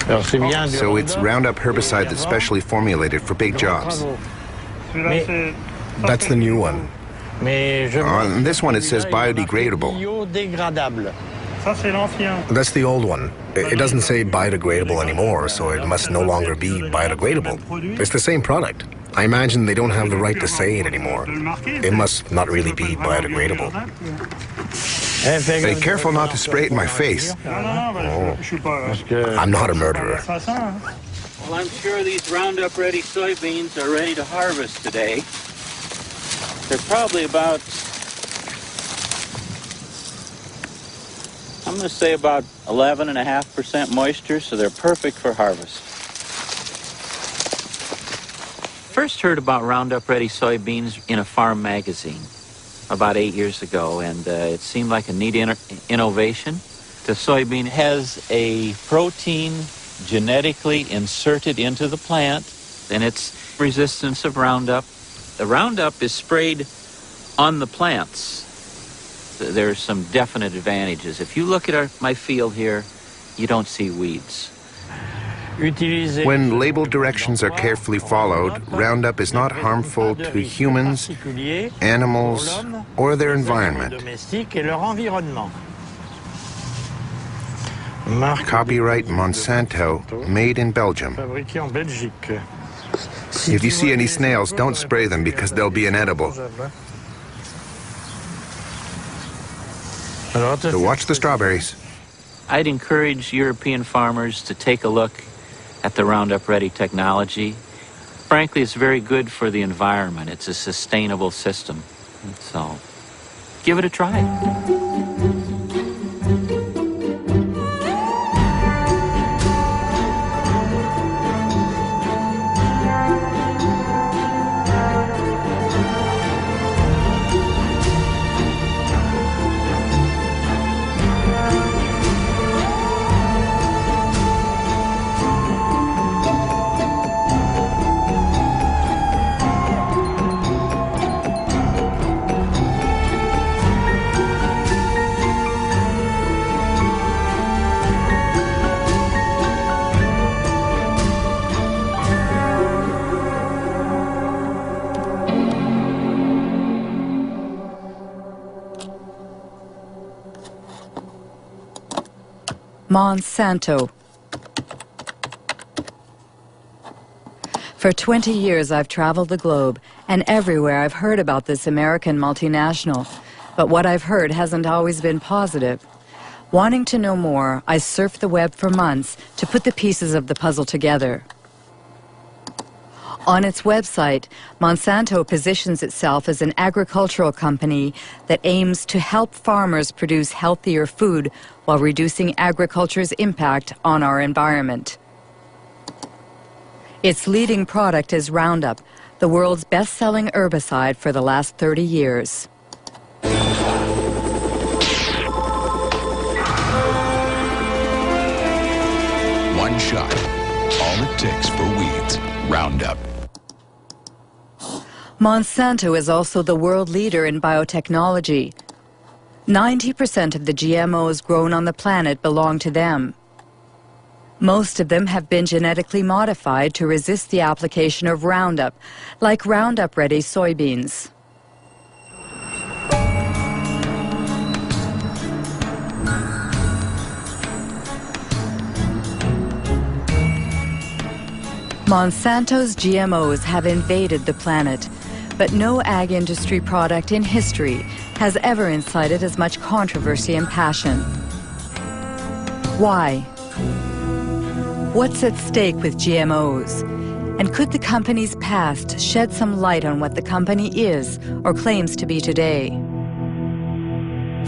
So it's Roundup herbicide that's specially formulated for big jobs. That's the new one. On this one it says biodegradable. That's the old one. It doesn't say biodegradable anymore, so it must no longer be biodegradable. It's the same product. I imagine they don't have the right to say it anymore. It must not really be biodegradable. Be careful not to spray it in my face. Oh, I'm not a murderer. Well, I'm sure these Roundup-ready soybeans are ready to harvest today. They're probably about, I'm going to say about 11.5% moisture, so they're perfect for harvest. First heard about Roundup-ready soybeans in a farm magazine about 8 years ago, and it seemed like a neat innovation. The soybean has a protein genetically inserted into the plant, and its resistance of Roundup. The Roundup is sprayed on the plants. There's some definite advantages. If you look at my field here, you don't see weeds. When label directions are carefully followed, Roundup is not harmful to humans, animals, or their environment. Copyright Monsanto, made in Belgium. If you see any snails, don't spray them because they'll be inedible. So watch the strawberries. I'd encourage European farmers to take a look at the Roundup-ready technology. Frankly, it's very good for the environment. It's a sustainable system. So, give it a try. Monsanto. For 20 years I've traveled the globe, and everywhere I've heard about this American multinational. But what I've heard hasn't always been positive. Wanting to know more, I surfed the web for months to put the pieces of the puzzle together. On its website, Monsanto positions itself as an agricultural company that aims to help farmers produce healthier food while reducing agriculture's impact on our environment. Its leading product is Roundup, the world's best-selling herbicide for the last 30 years. One shot, all it takes for weeds, Roundup. Monsanto is also the world leader in biotechnology. 90% of the GMOs grown on the planet belong to them. Most of them have been genetically modified to resist the application of Roundup, like Roundup-ready soybeans. Monsanto's GMOs have invaded the planet, but no ag industry product in history has ever incited as much controversy and passion. Why? What's at stake with GMOs? And could the company's past shed some light on what the company is or claims to be today?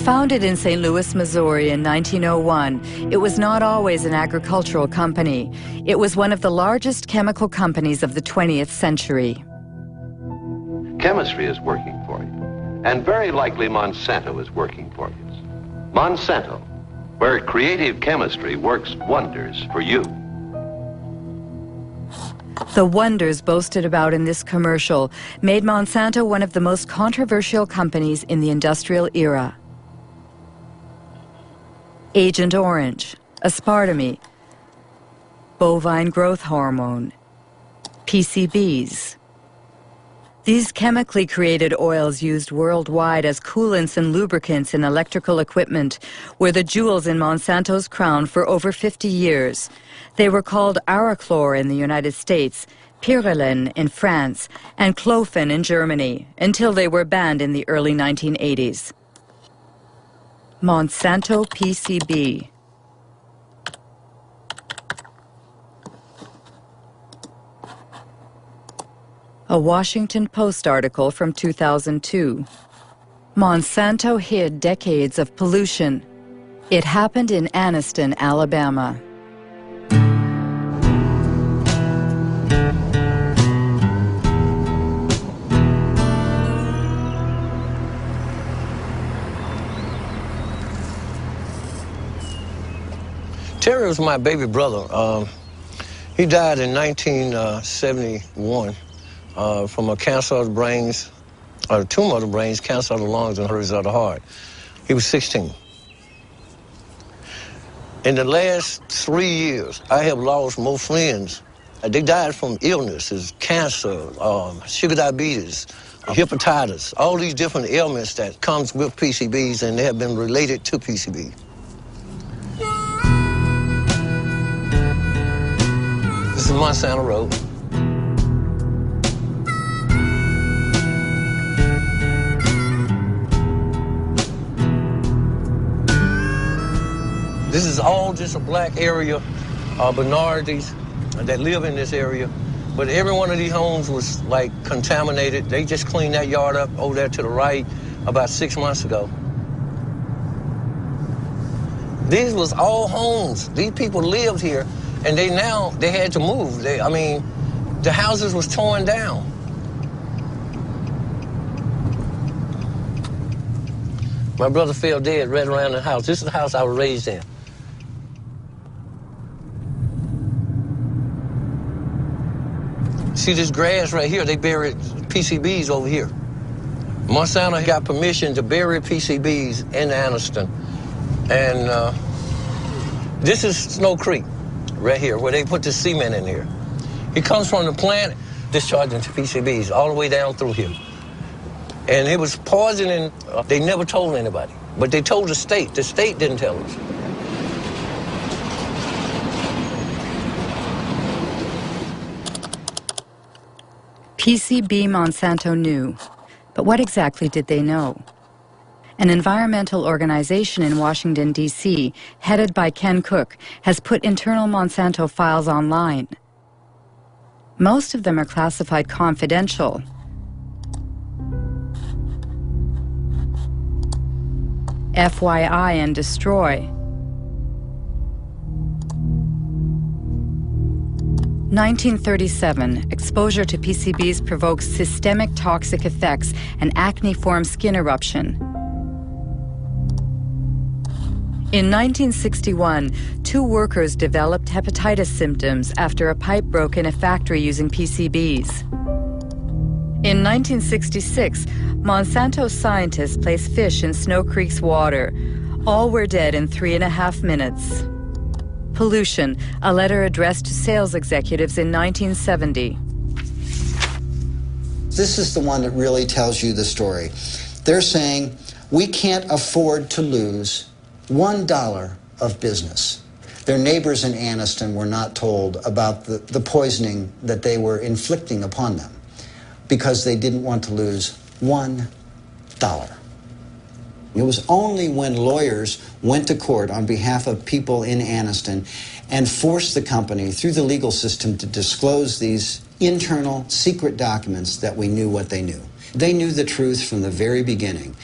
Founded in St. Louis, Missouri in 1901, it was not always an agricultural company. It was one of the largest chemical companies of the 20th century. Chemistry is working for you, and very likely Monsanto is working for you. Monsanto, where creative chemistry works wonders for you. The wonders boasted about in this commercial made Monsanto one of the most controversial companies in the industrial era. Agent Orange, aspartame, bovine growth hormone, PCBs. These chemically created oils used worldwide as coolants and lubricants in electrical equipment were the jewels in Monsanto's crown for over 50 years. They were called Arachlor in the United States, Pyrrolin in France, and Clofen in Germany, until they were banned in the early 1980s. Monsanto PCB. A Washington Post article from 2002. Monsanto hid decades of pollution. It happened in Anniston, Alabama. Terry was my baby brother. He died in 1971 from a cancer of the brains, or a tumor of the brains, cancer of the lungs, and hurries of the heart. He was 16. In the last 3 years, I have lost more friends. They died from illnesses, cancer, sugar diabetes, hepatitis, all these different ailments that comes with PCBs, and they have been related to PCB. This is Monsanto Road. This is all just a black area, minorities that live in this area. But every one of these homes was like contaminated. They just cleaned that yard up over there to the right about 6 months ago. These was all homes. These people lived here, and they had to move. The houses was torn down. My brother fell dead right around the house. This is the house I was raised in. See this grass right here? They buried PCBs over here. Monsanto got permission to bury PCBs in Anniston. And this is Snow Creek right here, where they put the cement in here. It comes from the plant discharging to PCBs all the way down through here. And it was poisoning. They never told anybody, but they told the state. The state didn't tell us. PCB Monsanto knew, but what exactly did they know? An environmental organization in Washington, D.C., headed by Ken Cook, has put internal Monsanto files online. Most of them are classified confidential. FYI and destroy. 1937, exposure to PCBs provokes systemic toxic effects and acne-form skin eruption. In 1961, 2 workers developed hepatitis symptoms after a pipe broke in a factory using PCBs. In 1966, Monsanto scientists placed fish in Snow Creek's water. All were dead in 3.5 minutes. Pollution, a letter addressed to sales executives in 1970. This is the one that really tells you the story. They're saying, we can't afford to lose $1 of business. Their neighbors in Anniston were not told about the poisoning that they were inflicting upon them because they didn't want to lose $1. It was only when lawyers went to court on behalf of people in Anniston and forced the company through the legal system to disclose these internal secret documents that we knew what they knew. They knew the truth from the very beginning.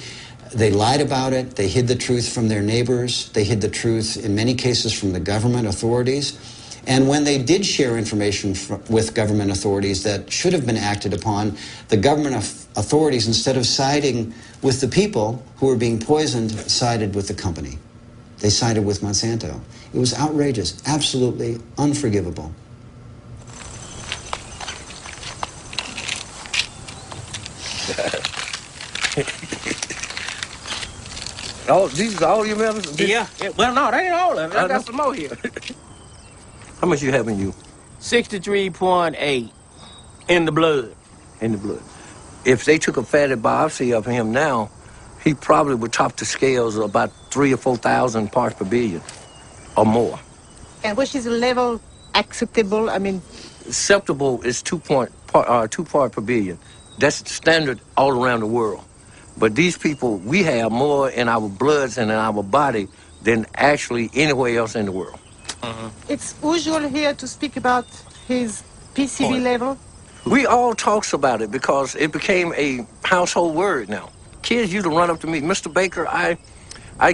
They lied about it. They hid the truth from their neighbors. They hid the truth, in many cases, from the government authorities. And when they did share information with government authorities that should have been acted upon, the government authorities, instead of siding with the people who were being poisoned, sided with the company. They sided with Monsanto. It was outrageous, absolutely unforgivable. Oh, these are all your medicines? Yeah. Well, no, they ain't all of it. I got some more here. How much you have in you? 63.8 in the blood. In the blood. If they took a fatty biopsy of him now, he probably would top the scales of about 3,000 or 4,000 parts per billion or more. And which is the level acceptable? I mean, Acceptable is 2 parts per billion. That's the standard all around the world. But these people, we have more in our bloods and in our body than actually anywhere else in the world. it's usual here to speak about his PCB level. We all talks about it because it became a household word now. Kids used to run up to me, Mr. Baker, I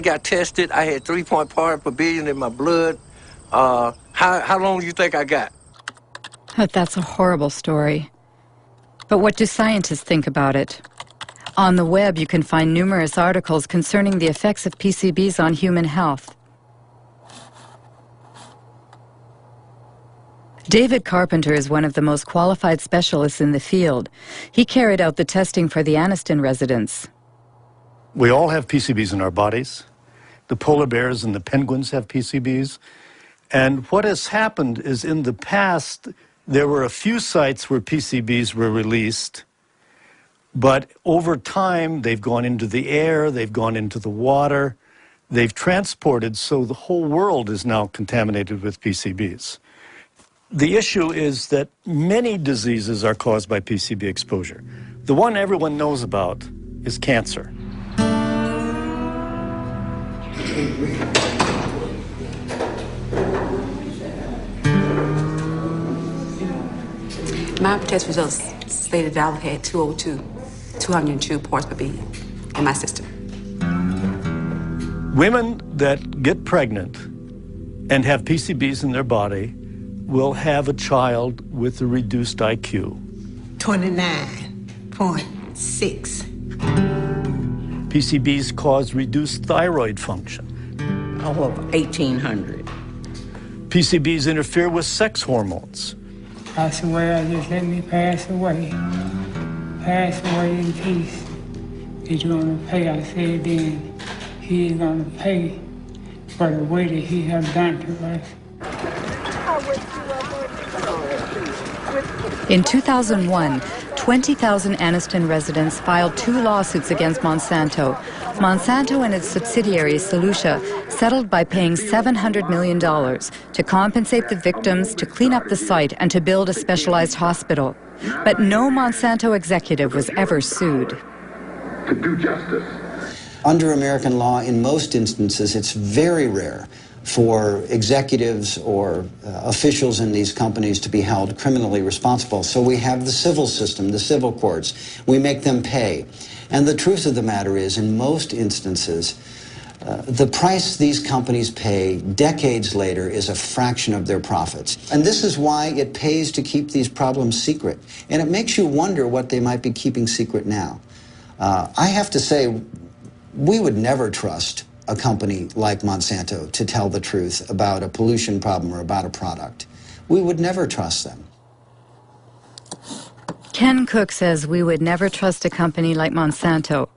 got tested. I had 3 parts per billion in my blood. How long do you think I got? That's a horrible story. But what do scientists think about it? On the web, you can find numerous articles concerning the effects of PCBs on human health. David Carpenter is one of the most qualified specialists in the field. He carried out the testing for the Anniston residents. We all have PCBs in our bodies. The polar bears and the penguins have PCBs. And what has happened is in the past, there were a few sites where PCBs were released, but over time, they've gone into the air, they've gone into the water, they've transported, so the whole world is now contaminated with PCBs. The issue is that many diseases are caused by PCB exposure. The one everyone knows about is cancer. My test results stated that I had 202 parts per billion in my system. Women that get pregnant and have PCBs in their body will have a child with a reduced IQ. 29.6. PCBs cause reduced thyroid function. Over 1,800. PCBs interfere with sex hormones. Pass away, just let me pass away. Pass away in peace. He's gonna pay, I said then. He's gonna pay for the way that he has done to us. In 2001, 20,000 Anniston residents filed 2 lawsuits against Monsanto. Monsanto and its subsidiary, Solutia, settled by paying $700 million to compensate the victims, to clean up the site, and to build a specialized hospital. But no Monsanto executive was ever sued. To do justice. Under American law, in most instances, it's very rare for executives or officials in these companies to be held criminally responsible. So we have the civil system, the civil courts. We make them pay. And the truth of the matter is, in most instances, the price these companies pay decades later is a fraction of their profits. And this is why it pays to keep these problems secret. And it makes you wonder what they might be keeping secret now. I have to say, we would never trust a company like Monsanto to tell the truth about a pollution problem or about a product. We would never trust them. Ken Cook says we would never trust a company like Monsanto.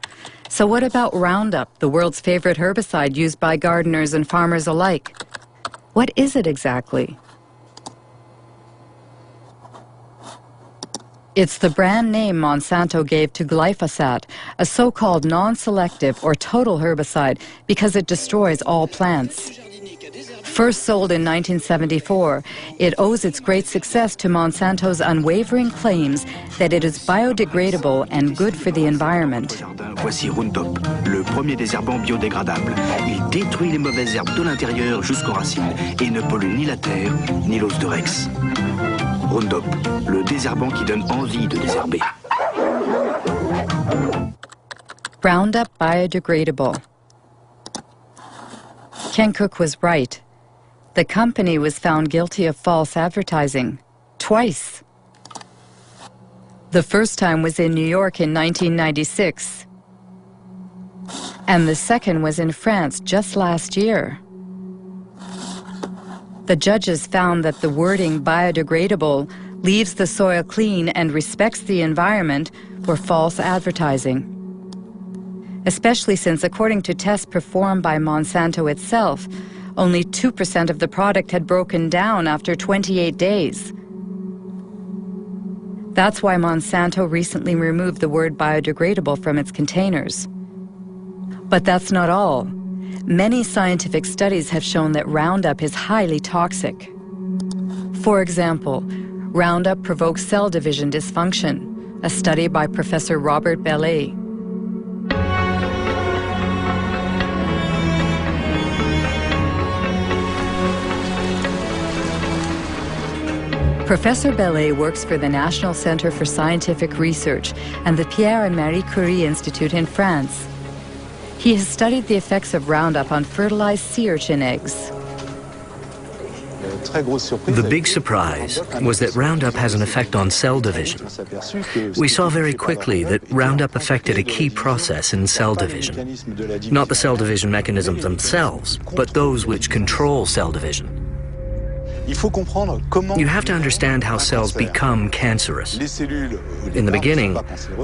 So what about Roundup, the world's favorite herbicide used by gardeners and farmers alike? What is it exactly? It's the brand name Monsanto gave to glyphosate, a so-called non-selective or total herbicide because it destroys all plants. First sold in 1974, it owes its great success to Monsanto's unwavering claims that it is biodegradable and good for the environment. Voici Roundup, le premier désherbant biodégradable. Il détruit les mauvaises herbes de l'intérieur jusqu'aux racines et ne pollue ni la terre ni l'os de Rex. Roundup, le désherbant qui donne envie de désherber. Roundup biodegradable. Ken Cook was right. The company was found guilty of false advertising. Twice. The first time was in New York in 1996. And the second was in France just last year. The judges found that the wording biodegradable leaves the soil clean and respects the environment were false advertising. Especially since, according to tests performed by Monsanto itself, Only 2% of the product had broken down after 28 days. That's why Monsanto recently removed the word biodegradable from its containers. But that's not all. Many scientific studies have shown that Roundup is highly toxic. For example, Roundup provokes cell division dysfunction, a study by Professor Robert Bellet. Professor Bellet works for the National Center for Scientific Research and the Pierre and Marie Curie Institute in France. He has studied the effects of Roundup on fertilized sea urchin eggs. The big surprise was that Roundup has an effect on cell division. We saw very quickly that Roundup affected a key process in cell division. Not the cell division mechanisms themselves, but those which control cell division. You have to understand how cells become cancerous. In the beginning,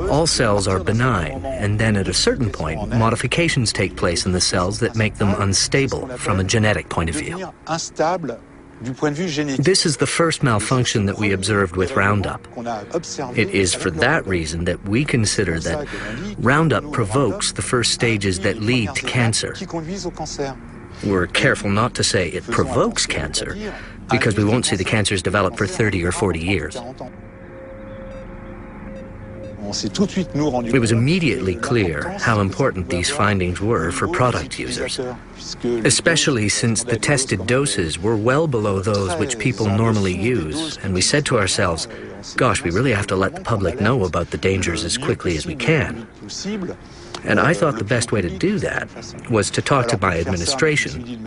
all cells are benign, and then at a certain point, modifications take place in the cells that make them unstable from a genetic point of view. This is the first malfunction that we observed with Roundup. It is for that reason that we consider that Roundup provokes the first stages that lead to cancer. We're careful not to say it provokes cancer, because we won't see the cancers develop for 30 or 40 years. It was immediately clear how important these findings were for product users, especially since the tested doses were well below those which people normally use, and we said to ourselves, gosh, we really have to let the public know about the dangers as quickly as we can. And I thought the best way to do that was to talk to my administration.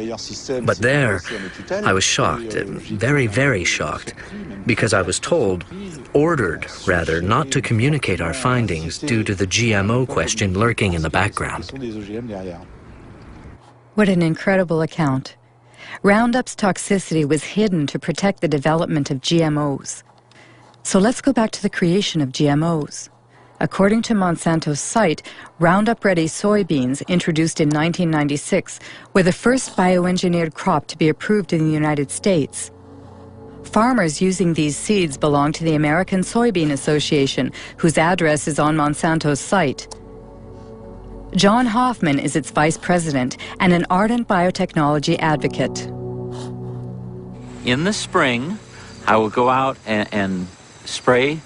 But there, I was shocked, very, very shocked, because I was ordered rather, not to communicate our findings due to the GMO question lurking in the background. What an incredible account. Roundup's toxicity was hidden to protect the development of GMOs. So let's go back to the creation of GMOs. According to Monsanto's site, Roundup-ready soybeans, introduced in 1996, were the first bioengineered crop to be approved in the United States. Farmers using these seeds belong to the American Soybean Association, whose address is on Monsanto's site. John Hoffman is its vice president and an ardent biotechnology advocate. In the spring, I will go out and spray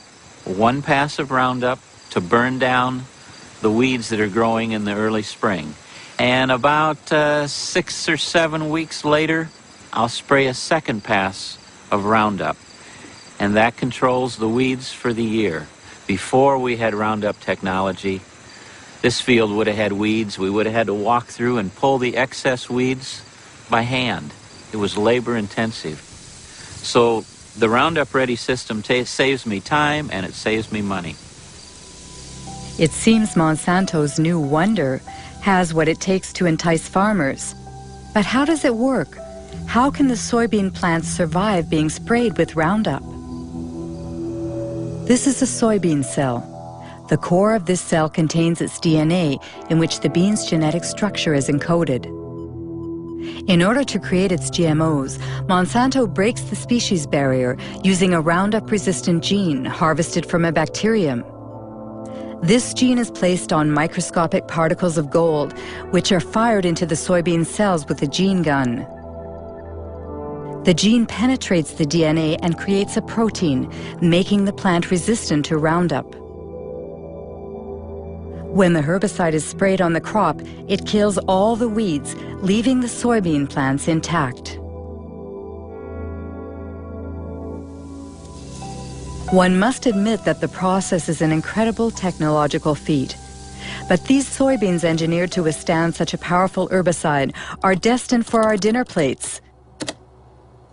one pass of Roundup to burn down the weeds that are growing in the early spring. And about 6 or 7 weeks later, I'll spray a second pass of Roundup. And that controls the weeds for the year. Before we had Roundup technology, this field would have had weeds. We would have had to walk through and pull the excess weeds by hand. It was labor intensive. So the Roundup Ready system saves me time and it saves me money. It seems Monsanto's new wonder has what it takes to entice farmers. But how does it work? How can the soybean plants survive being sprayed with Roundup? This is a soybean cell. The core of this cell contains its DNA, in which the bean's genetic structure is encoded. In order to create its GMOs, Monsanto breaks the species barrier using a Roundup-resistant gene harvested from a bacterium. This gene is placed on microscopic particles of gold, which are fired into the soybean cells with a gene gun. The gene penetrates the DNA and creates a protein, making the plant resistant to Roundup. When the herbicide is sprayed on the crop, it kills all the weeds, leaving the soybean plants intact. One must admit that the process is an incredible technological feat. But these soybeans engineered to withstand such a powerful herbicide are destined for our dinner plates.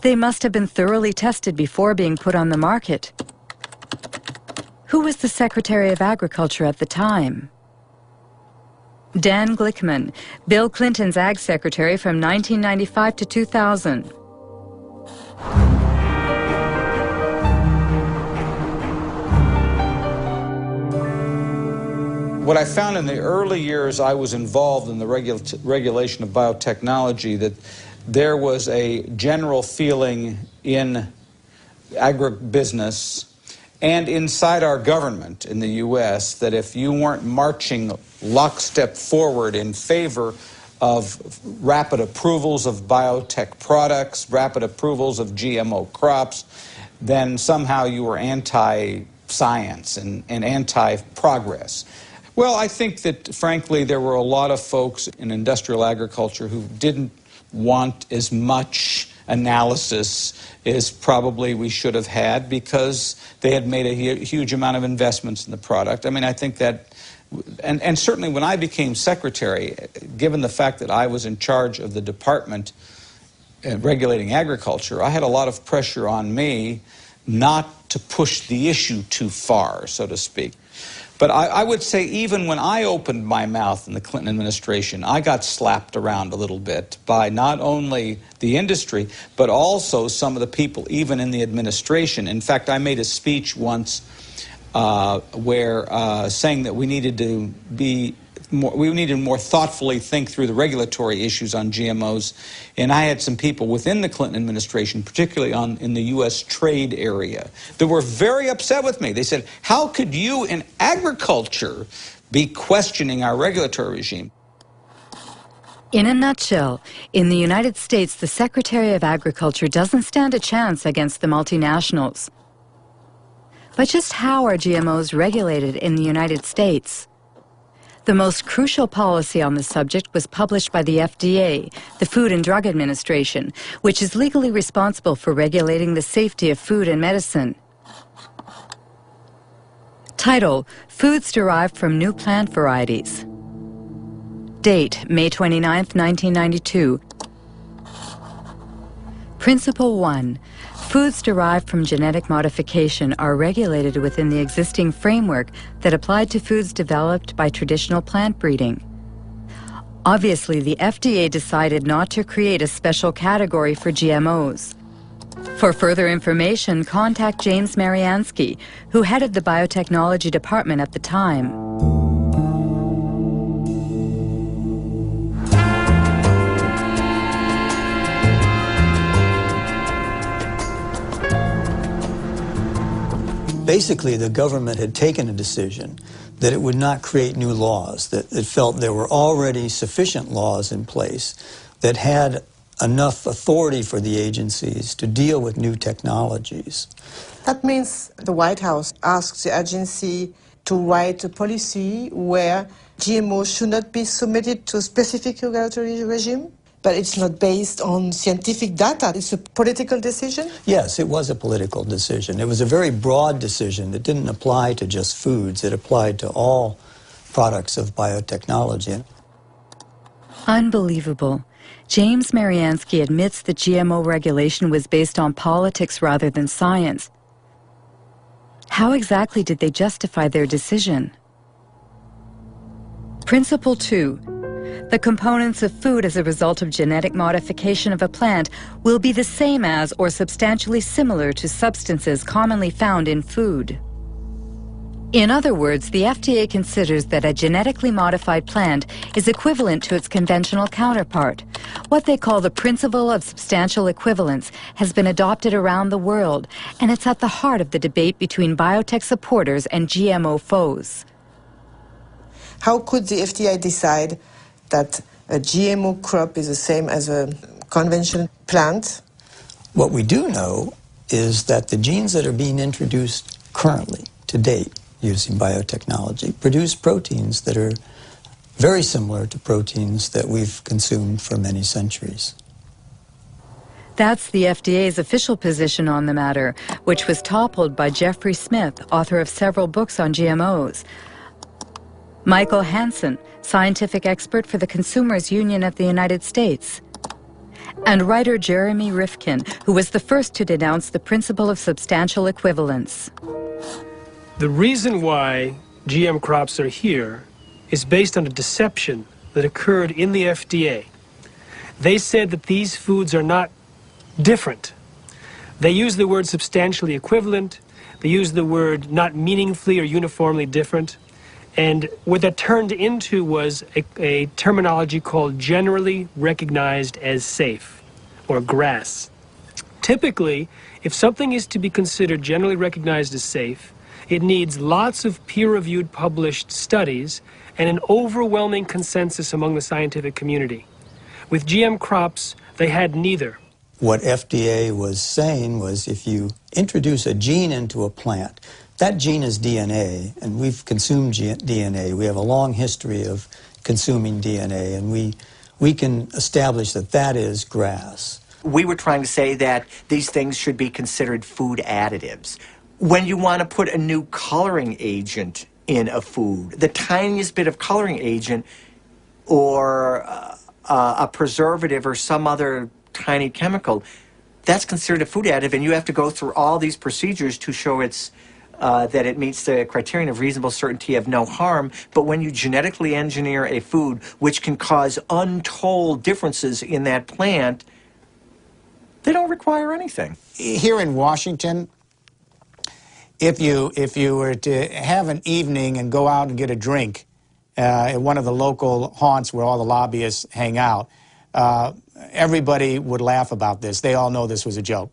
They must have been thoroughly tested before being put on the market. Who was the Secretary of Agriculture at the time? Dan Glickman, Bill Clinton's Ag Secretary from 1995 to 2000. What I found in the early years I was involved in the regulation of biotechnology, that there was a general feeling in agribusiness and inside our government in the U.S. that if you weren't marching lockstep forward in favor of rapid approvals of biotech products, rapid approvals of GMO crops, then somehow you were anti-science and anti-progress. Well, I think that, frankly, there were a lot of folks in industrial agriculture who didn't want as much analysis as probably we should have had because they had made a huge amount of investments in the product. I mean, I think that, and certainly when I became secretary, given the fact that I was in charge of the department regulating agriculture, I had a lot of pressure on me not to push the issue too far, so to speak. But I would say even when I opened my mouth in the Clinton administration, I got slapped around a little bit by not only the industry, but also some of the people even in the administration. In fact, I made a speech once where saying that we needed to more thoughtfully think through the regulatory issues on GMOs. And I had some people within the Clinton administration, particularly in the U.S. trade area, that were very upset with me. They said, how could you in agriculture be questioning our regulatory regime? In a nutshell, in the United States, the Secretary of Agriculture doesn't stand a chance against the multinationals. But just how are GMOs regulated in the United States? The most crucial policy on the subject was published by the FDA, the Food and Drug Administration, which is legally responsible for regulating the safety of food and medicine. Title: Foods derived from new plant varieties. Date: May 29, 1992. Principle 1. Foods derived from genetic modification are regulated within the existing framework that applied to foods developed by traditional plant breeding. Obviously, the FDA decided not to create a special category for GMOs. For further information, contact James Mariansky, who headed the biotechnology department at the time. Basically, the government had taken a decision that it would not create new laws, that it felt there were already sufficient laws in place that had enough authority for the agencies to deal with new technologies. That means the White House asked the agency to write a policy where GMO should not be submitted to a specific regulatory regime? But it's not based on scientific data. It's a political decision? Yes, it was a political decision. It was a very broad decision that didn't apply to just foods. It applied to all products of biotechnology. Unbelievable. James Mariansky admits that GMO regulation was based on politics rather than science. How exactly did they justify their decision? Principle 2. The components of food as a result of genetic modification of a plant will be the same as or substantially similar to substances commonly found in food. In other words, the FDA considers that a genetically modified plant is equivalent to its conventional counterpart. What they call the principle of substantial equivalence has been adopted around the world, and it's at the heart of the debate between biotech supporters and GMO foes. How could the FDA decide that a GMO crop is the same as a conventional plant? What we do know is that the genes that are being introduced currently, to date, using biotechnology, produce proteins that are very similar to proteins that we've consumed for many centuries. That's the FDA's official position on the matter, which was toppled by Jeffrey Smith, author of several books on GMOs. Michael Hansen, scientific expert for the Consumers Union of the United States. And writer Jeremy Rifkin, who was the first to denounce the principle of substantial equivalence. The reason why GM crops are here is based on a deception that occurred in the FDA. They said that these foods are not different. They use the word substantially equivalent. They use the word not meaningfully or uniformly different. And what that turned into was a terminology called generally recognized as safe. or grass. Typically, if something is to be considered generally recognized as safe, it needs lots of peer-reviewed published studies and an overwhelming consensus among the scientific community. With GM crops, they had neither. What FDA was saying was if you introduce a gene into a plant, that gene is DNA, and we've consumed DNA. We have a long history of consuming DNA, and we can establish that that is grass. We were trying to say that these things should be considered food additives. When you want to put a new coloring agent in a food, the tiniest bit of coloring agent or a preservative or some other tiny chemical, that's considered a food additive, and you have to go through all these procedures to show that it meets the criterion of reasonable certainty of no harm. But when you genetically engineer a food which can cause untold differences in that plant, they don't require anything. Here in Washington, if you were to have an evening and go out and get a drink at one of the local haunts where all the lobbyists hang out, everybody would laugh about this. They all know this was a joke,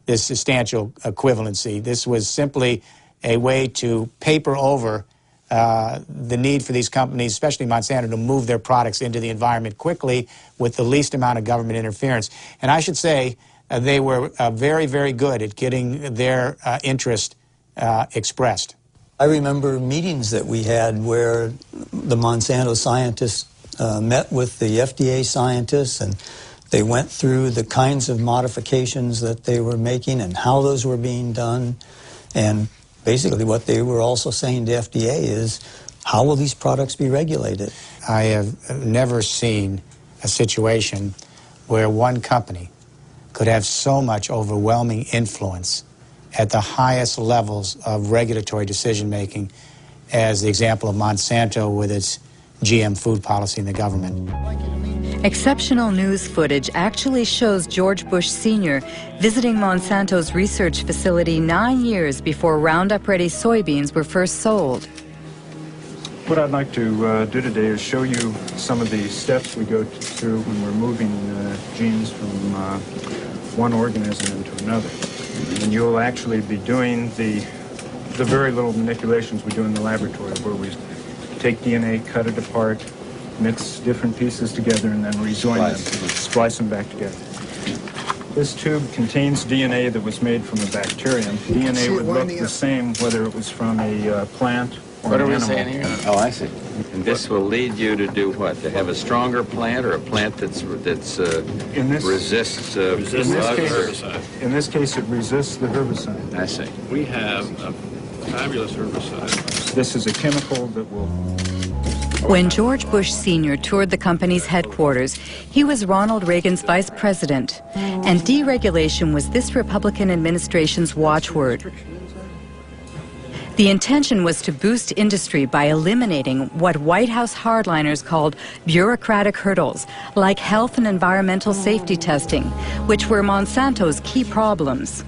this substantial equivalency. This was simply a way to paper over the need for these companies, especially Monsanto, to move their products into the environment quickly with the least amount of government interference. And I should say they were very, very good at getting their interest expressed. I remember meetings that we had where the Monsanto scientists met with the FDA scientists, and they went through the kinds of modifications that they were making and how those were being done. And basically what they were also saying to FDA is, how will these products be regulated? I have never seen a situation where one company could have so much overwhelming influence at the highest levels of regulatory decision-making as the example of Monsanto with its GM food policy in the government. Exceptional news footage actually shows George Bush Sr. visiting Monsanto's research facility 9 years before Roundup-ready soybeans were first sold. What I'd like to do today is show you some of the steps we go through when we're moving genes from one organism into another. And you'll actually be doing the very little manipulations we do in the laboratory, where we take DNA, cut it apart, mix different pieces together, and then rejoin them, splice them back together. This tube contains DNA that was made from a bacterium. DNA would look the same whether it was from a plant or What an are we animal. saying here? Oh, I see. And this will lead you to do what? To have a stronger plant, or a plant that's resists herbicide? In this case, it resists the herbicide. I see. We have a fabulous herbicide. This is a chemical that will... When George Bush Sr. toured the company's headquarters, he was Ronald Reagan's vice president, and deregulation was this Republican administration's watchword. The intention was to boost industry by eliminating what White House hardliners called bureaucratic hurdles, like health and environmental safety testing, which were Monsanto's key problems.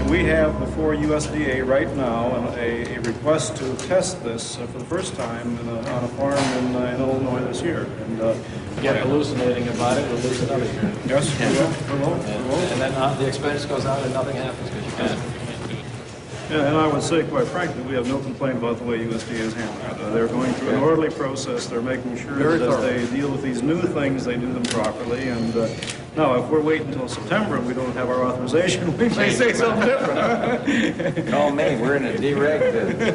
We have before USDA right now a request to test this for the first time on a farm in Illinois this year. And Get hallucinating about it, we'll lose another year. Yes, we will. And then the expense goes out and nothing happens because you can't. Yeah, and I would say, quite frankly, we have no complaint about the way USDA is handling it. They're going through an orderly process. They're making sure that as they deal with these new things, they do them properly. And now, if we're waiting until September and we don't have our authorization, we may say something different. Call me. We're in a dereg business.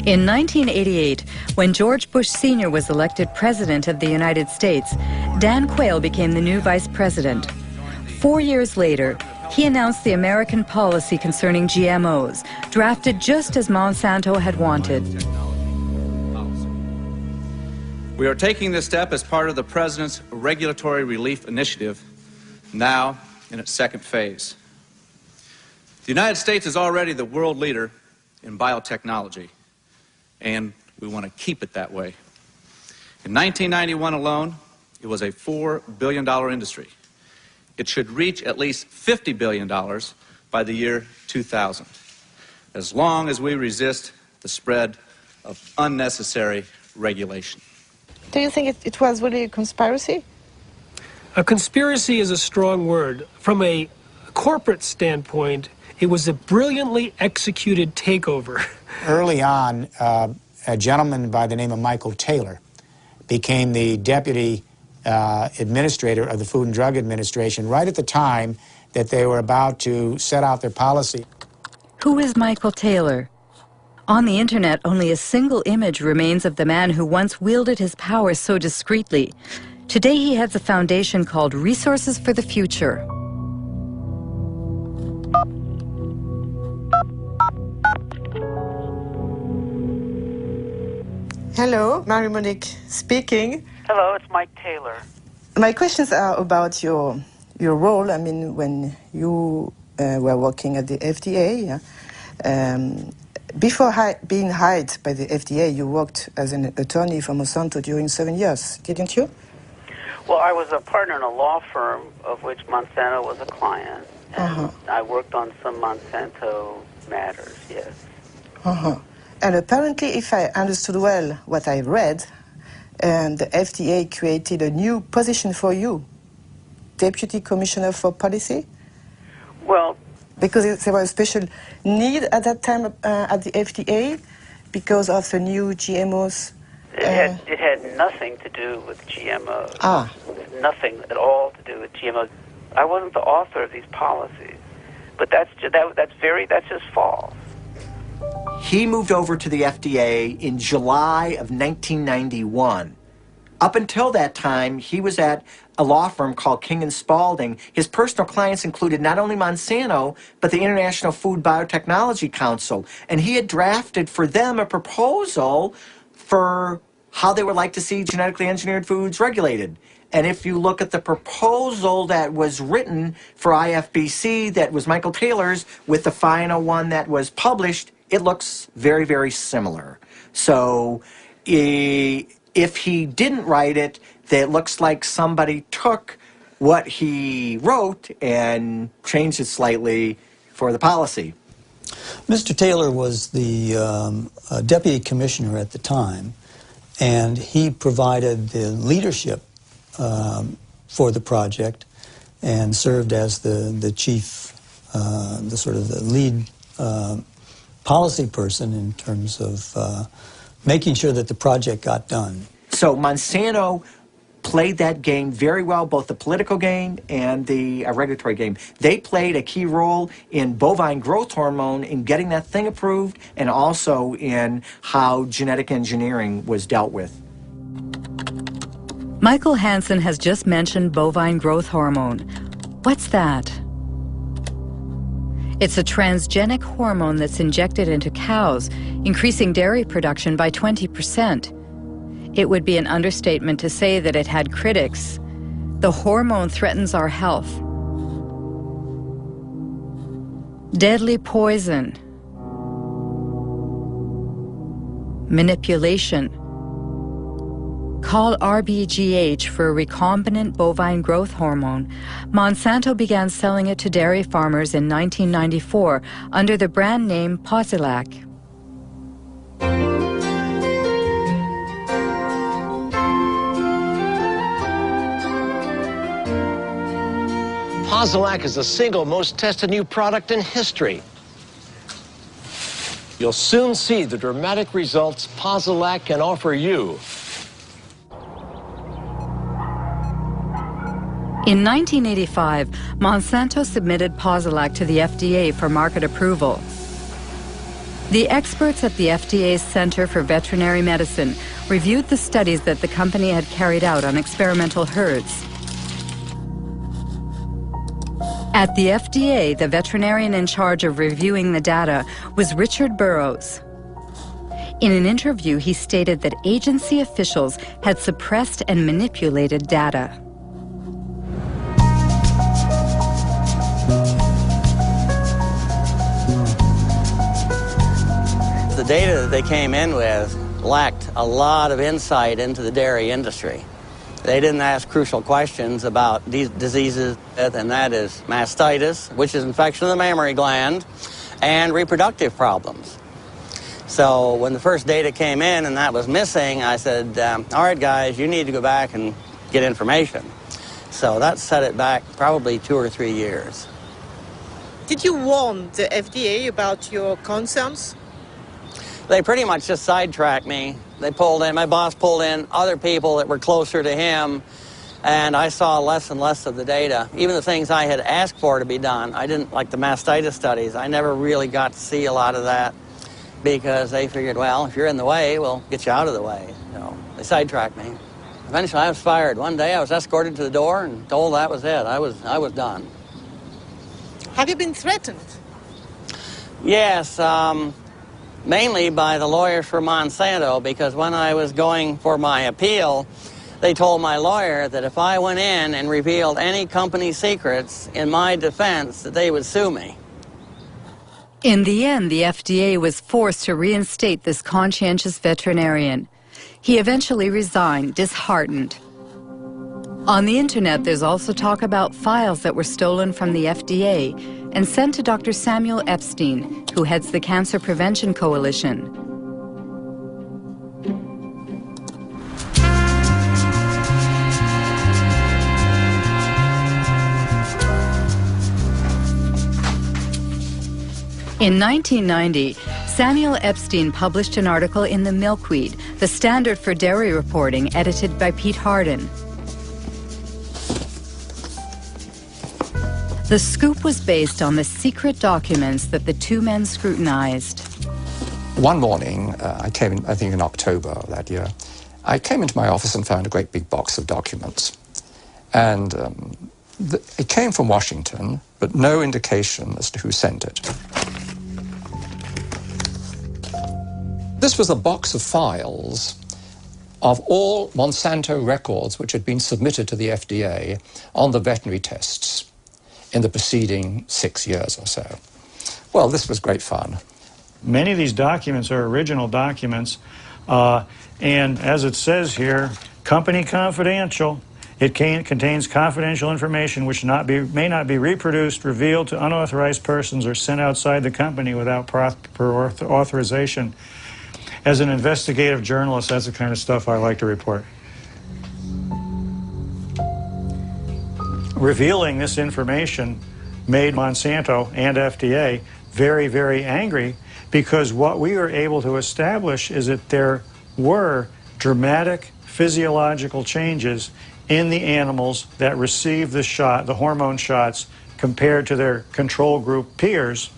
In 1988, when George Bush Sr. was elected President of the United States, Dan Quayle became the new Vice President. 4 years later, he announced the American policy concerning GMOs, drafted just as Monsanto had wanted. We are taking this step as part of the President's Regulatory Relief Initiative, now in its second phase. The United States is already the world leader in biotechnology, and we want to keep it that way. In 1991 alone, it was a $4 billion industry. It should reach at least $50 billion by the year 2000, as long as we resist the spread of unnecessary regulation. Do you think it was really a conspiracy? A conspiracy is a strong word. From a corporate standpoint, it was a brilliantly executed takeover. Early on, a gentleman by the name of Michael Taylor became the deputy administrator of the Food and Drug Administration right at the time that they were about to set out their policy. Who is Michael Taylor? On the internet, only a single image remains of the man who once wielded his power so discreetly. Today he heads a foundation called Resources for the Future. Hello, Marie-Monique speaking. Hello, it's Mike Taylor. My questions are about your role. I mean, when you were working at the FDA, before being hired by the FDA, you worked as an attorney for Monsanto during 7 years, didn't you? Well, I was a partner in a law firm of which Monsanto was a client, and I worked on some Monsanto matters, yes. And apparently, if I understood well what I read, the FDA created a new position for you, Deputy Commissioner for Policy? Well, because there was a special need at that time at the FDA because of the new GMOs? It had nothing to do with GMOs. Nothing at all to do with GMOs. I wasn't the author of these policies, but that's just false. He moved over to the FDA in July of 1991. Up until that time, he was at a law firm called King & Spalding. His personal clients included not only Monsanto, but the International Food Biotechnology Council. And he had drafted for them a proposal for how they would like to see genetically engineered foods regulated. And if you look at the proposal that was written for IFBC, that was Michael Taylor's, with the final one that was published, it looks very, very similar. So if he didn't write it, it looks like somebody took what he wrote and changed it slightly for the policy. Mr. Taylor was the deputy commissioner at the time, and he provided the leadership for the project and served as the chief, the sort of the lead policy person in terms of making sure that the project got done. So Monsanto played that game very well, both the political game and the regulatory game. They played a key role in bovine growth hormone in getting that thing approved, and also in how genetic engineering was dealt with. Michael Hansen has just mentioned bovine growth hormone. What's that? It's a transgenic hormone that's injected into cows, increasing dairy production by 20%. It would be an understatement to say that it had critics. The hormone threatens our health. Deadly poison. Manipulation. Called RBGH for recombinant bovine growth hormone, Monsanto began selling it to dairy farmers in 1994 under the brand name Posilac. Posilac is the single most tested new product in history. You'll soon see the dramatic results Posilac can offer you. In 1985, Monsanto submitted Posilac to the FDA for market approval. The experts at the FDA's Center for Veterinary Medicine reviewed the studies that the company had carried out on experimental herds. At the FDA, the veterinarian in charge of reviewing the data was Richard Burrows. In an interview, he stated that agency officials had suppressed and manipulated data. The data that they came in with lacked a lot of insight into the dairy industry. They didn't ask crucial questions about these diseases, and that is mastitis, which is infection of the mammary gland, and reproductive problems. So when the first data came in and that was missing, I said, all right, guys, you need to go back and get information. So that set it back probably 2 or 3 years. Did you warn the FDA about your concerns? They pretty much just sidetracked me. They pulled in, my boss pulled in other people that were closer to him, and I saw less and less of the data. Even the things I had asked for to be done, I didn't, like the mastitis studies, I never really got to see a lot of that because they figured, well, if you're in the way, we'll get you out of the way. So they sidetracked me. Eventually I was fired. One day I was escorted to the door and told that was it. I was done. Have you been threatened? Yes, mainly by the lawyers for Monsanto, because when I was going for my appeal, they told my lawyer that if I went in and revealed any company secrets in my defense, that they would sue me. In the end, the FDA was forced to reinstate this conscientious veterinarian. He eventually resigned, disheartened. On the internet, there's also talk about files that were stolen from the FDA and sent to Dr. Samuel Epstein, who heads the Cancer Prevention Coalition. In 1990, Samuel Epstein published an article in the Milkweed, the standard for dairy reporting, edited by Pete Hardin. The scoop was based on the secret documents that the two men scrutinized. One morning, I came in, I think in October of that year, I came into my office and found a great big box of documents. And it came from Washington, but no indication as to who sent it. This was a box of files of all Monsanto records which had been submitted to the FDA on the veterinary tests in the preceding 6 years or so. Well, this was great fun. Many of these documents are original documents, and as it says here, company confidential. It contains confidential information which may not be reproduced, revealed to unauthorized persons, or sent outside the company without proper authorization. As an investigative journalist, that's the kind of stuff I like to report. Revealing this information made Monsanto and FDA very, very angry, because what we were able to establish is that there were dramatic physiological changes in the animals that received the shot, the hormone shots, compared to their control group peers.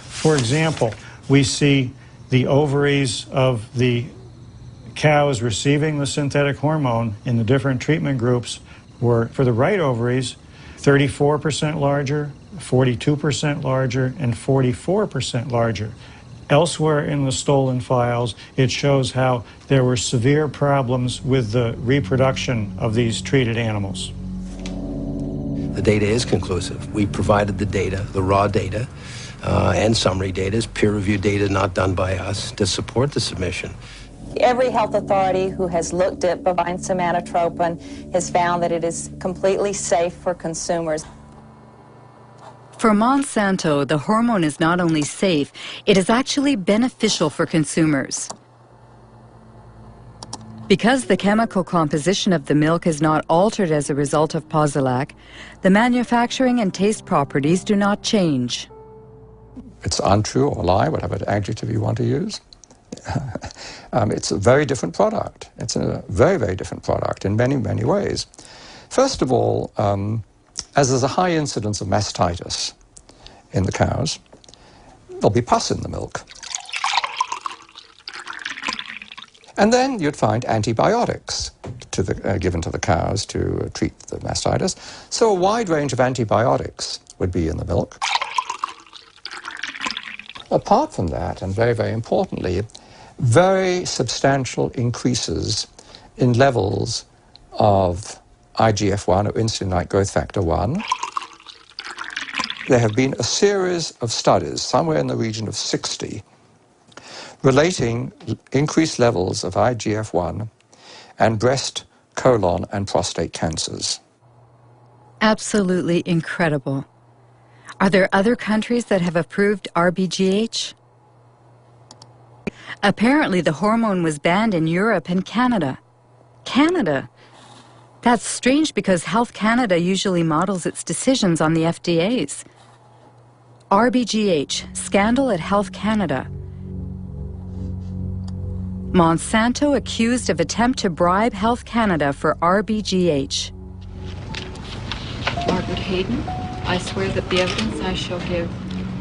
For example, we see the ovaries of the cows receiving the synthetic hormone in the different treatment groups were, for the right ovaries, 34% larger, 42% larger, and 44% larger. Elsewhere in the stolen files, it shows how there were severe problems with the reproduction of these treated animals. The data is conclusive. We provided the data, the raw data, and summary data, peer-reviewed data not done by us, to support the submission. Every health authority who has looked at bovine somatotropin has found that it is completely safe for consumers. For Monsanto, the hormone is not only safe, it is actually beneficial for consumers. Because the chemical composition of the milk is not altered as a result of Posilac, the manufacturing and taste properties do not change. It's untrue or lie, whatever adjective you want to use. It's a very different product. It's a very, very different product in many, many ways. First of all, as there's a high incidence of mastitis in the cows, there'll be pus in the milk. And then you'd find antibiotics given to the cows to treat the mastitis. So a wide range of antibiotics would be in the milk. Apart from that, and very, very importantly, very substantial increases in levels of IGF-1, or insulin-like growth factor 1. There have been a series of studies, somewhere in the region of 60, relating increased levels of IGF-1 and breast, colon, and prostate cancers. Absolutely incredible. Are there other countries that have approved RBGH? Apparently, the hormone was banned in Europe and Canada. Canada? That's strange because Health Canada usually models its decisions on the FDA's. RBGH, scandal at Health Canada. Monsanto accused of attempt to bribe Health Canada for RBGH. Margaret Hayden, I swear that the evidence I shall give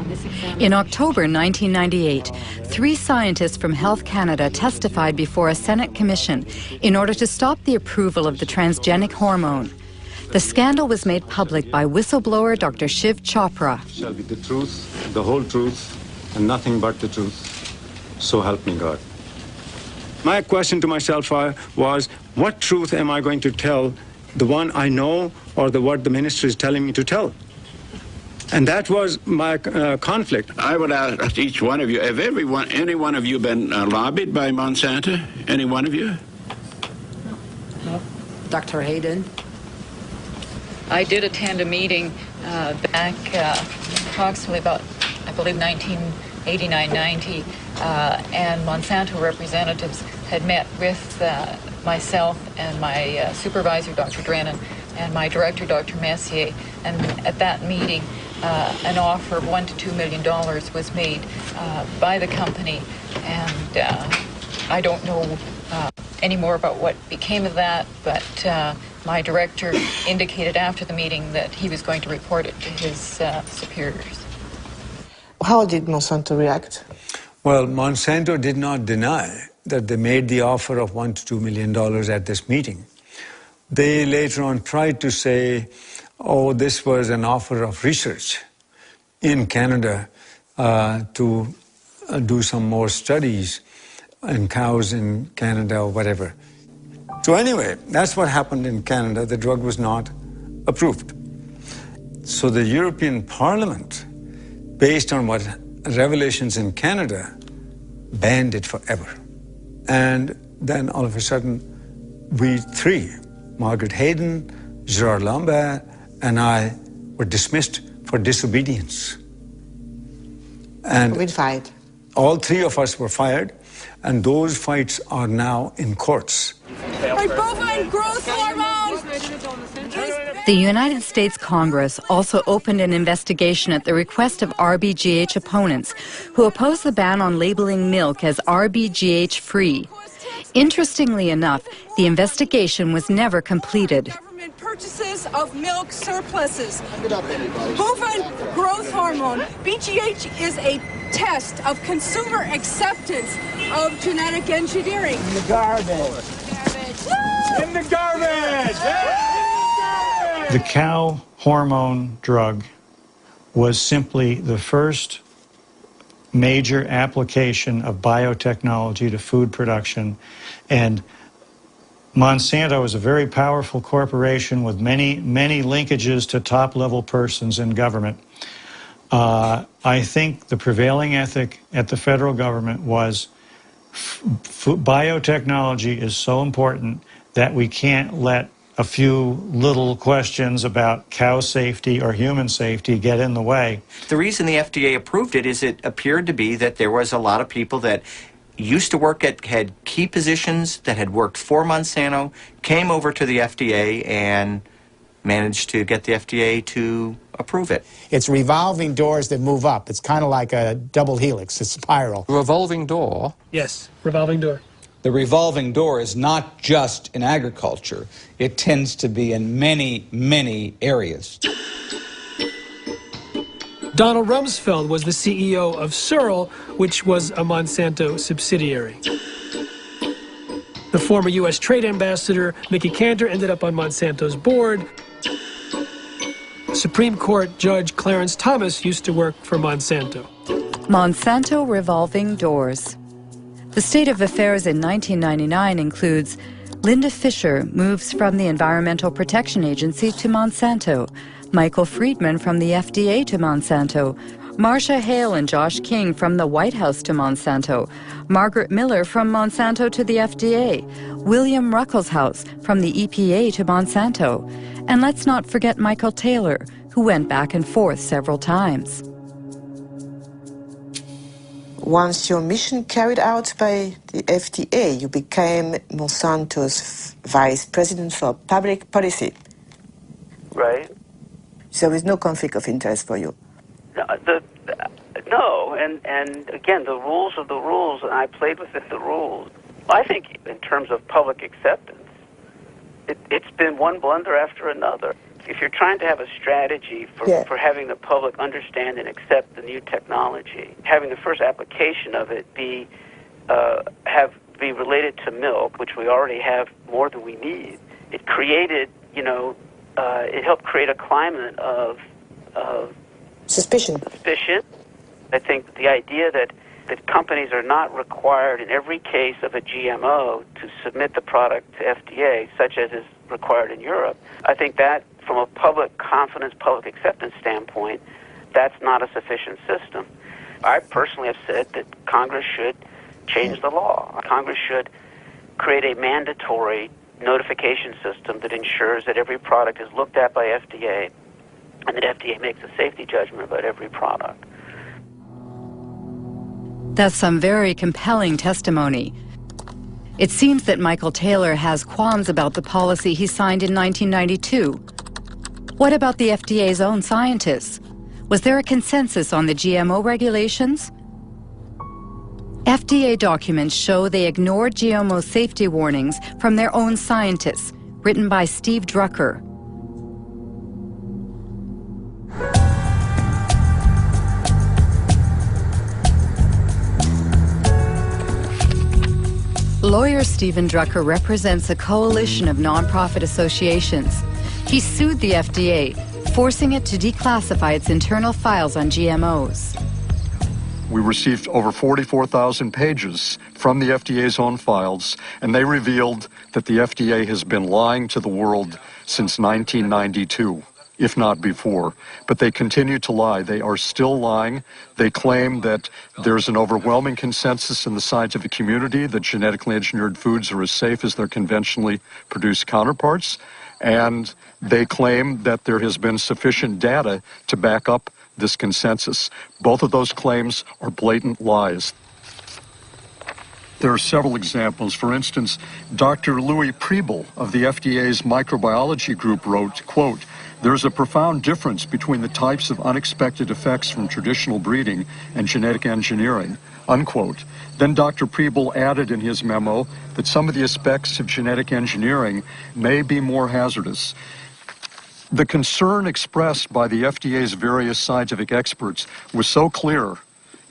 on this examination... In October 1998, 3 scientists from Health Canada testified before a Senate commission in order to stop the approval of the transgenic hormone. The scandal was made public by whistleblower Dr. Shiv Chopra. Shall be the truth, the whole truth, and nothing but the truth. So help me God. My question to myself was, what truth am I going to tell? The one I know or what the minister is telling me to tell? And that was my conflict. I would ask each one of you, have any one of you been lobbied by Monsanto? Any one of you? No. Dr. Hayden? I did attend a meeting back approximately about, I believe, 1989-90, and Monsanto representatives had met with myself and my supervisor, Dr. Drennan, and my director, Dr. Messier, and at that meeting, an offer of $1 to $2 million was made by the company, and I don't know any more about what became of that, but my director indicated after the meeting that he was going to report it to his superiors. How did Monsanto react? Well, Monsanto did not deny that they made the offer of $1 to $2 million at this meeting. They later on tried to say, oh, this was an offer of research in Canada to do some more studies in cows in Canada or whatever. So anyway, that's what happened in Canada. The drug was not approved. So the European Parliament, based on what revelations in Canada, banned it forever. And then all of a sudden, we 3, Margaret Hayden, Gerard Lambert, and I, were dismissed for disobedience. And we fired. All 3 of us were fired, and those fights are now in courts. Bovine growth hormone! The United States Congress also opened an investigation at the request of RBGH opponents who oppose the ban on labeling milk as RBGH-free. Interestingly enough, the investigation was never completed. Purchases of milk surpluses. Bovine growth hormone, BGH, is a test of consumer acceptance of genetic engineering. In the garbage. In the garbage! The cow hormone drug was simply the first major application of biotechnology to food production, and Monsanto is a very powerful corporation with many, many linkages to top-level persons in government. I think the prevailing ethic at the federal government was biotechnology is so important that we can't let a few little questions about cow safety or human safety get in the way. The reason the FDA approved it is it appeared to be that there was a lot of people that used to work had key positions that had worked for Monsanto, came over to the FDA and managed to get the FDA to approve it. It's revolving doors that move up. It's kind of like a double helix, a spiral. Revolving door? Yes, revolving door. The revolving door is not just in agriculture. It tends to be in many, many areas. Donald Rumsfeld was the CEO of Searle, which was a Monsanto subsidiary. The former U.S. Trade Ambassador, Mickey Cantor, ended up on Monsanto's board. Supreme Court Judge Clarence Thomas used to work for Monsanto. Monsanto revolving doors. The state of affairs in 1999 includes Linda Fisher moves from the Environmental Protection Agency to Monsanto, Michael Friedman from the FDA to Monsanto, Marcia Hale and Josh King from the White House to Monsanto, Margaret Miller from Monsanto to the FDA, William Ruckelshaus from the EPA to Monsanto, and let's not forget Michael Taylor, who who went back and forth several times. Once your mission carried out by the FDA, you became Monsanto's vice president for public policy. Right. So there is no conflict of interest for you. No, and again, the rules are the rules, and I played within the rules. I think in terms of public acceptance, it's been one blunder after another. If you're trying to have a strategy for having the public understand and accept the new technology, having the first application of it be related to milk, which we already have more than we need, it created, it helped create a climate of suspicion. I think the idea that companies are not required in every case of a GMO to submit the product to FDA, such as is required in Europe, I think that from a public confidence, public acceptance standpoint, that's not a sufficient system. I personally have said that Congress should change the law. Congress should create a mandatory notification system that ensures that every product is looked at by FDA and that FDA makes a safety judgment about every product. That's some very compelling testimony. It seems that Michael Taylor has qualms about the policy he signed in 1992. What about the FDA's own scientists? Was there a consensus on the GMO regulations? FDA documents show they ignored GMO safety warnings from their own scientists, written by Steve Drucker. Lawyer Stephen Drucker represents a coalition of nonprofit associations. He sued the FDA, forcing it to declassify its internal files on GMOs. We received over 44,000 pages from the FDA's own files, and they revealed that the FDA has been lying to the world since 1992, if not before. But they continue to lie. They are still lying. They claim that there's an overwhelming consensus in the scientific community that genetically engineered foods are as safe as their conventionally produced counterparts. And they claim that there has been sufficient data to back up this consensus. Both of those claims are blatant lies. There are several examples. For instance, Dr. Louis Priebel of the FDA's microbiology group wrote, quote, "There's a profound difference between the types of unexpected effects from traditional breeding and genetic engineering," unquote. Then Dr. Priebel added in his memo that some of the aspects of genetic engineering may be more hazardous. The concern expressed by the FDA's various scientific experts was so clear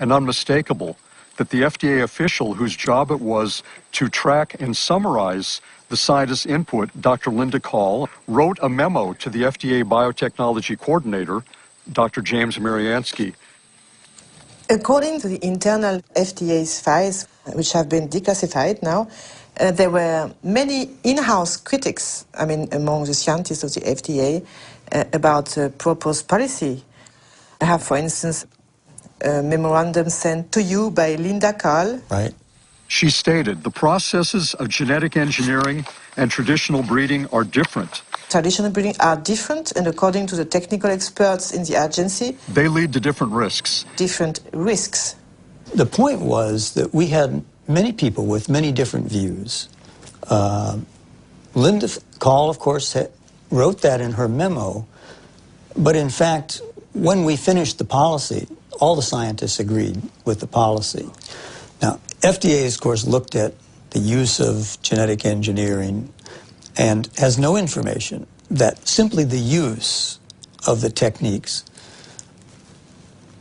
and unmistakable that the FDA official whose job it was to track and summarize the scientist's input, Dr. Linda Call, wrote a memo to the FDA biotechnology coordinator, Dr. James Mariansky. According to the internal FDA's files, which have been declassified now, there were many in-house critics, among the scientists of the FDA, about the proposed policy. I have, for instance, a memorandum sent to you by Linda Call. Right. She stated, "The processes of genetic engineering and traditional breeding are different. Traditional breeding are different, and according to the technical experts in the agency, they lead to different risks." Different risks. The point was that we had many people with many different views. Linda Call, of course, wrote that in her memo, but in fact, when we finished the policy, all the scientists agreed with the policy. Now, FDA, of course, looked at the use of genetic engineering and has no information that simply the use of the techniques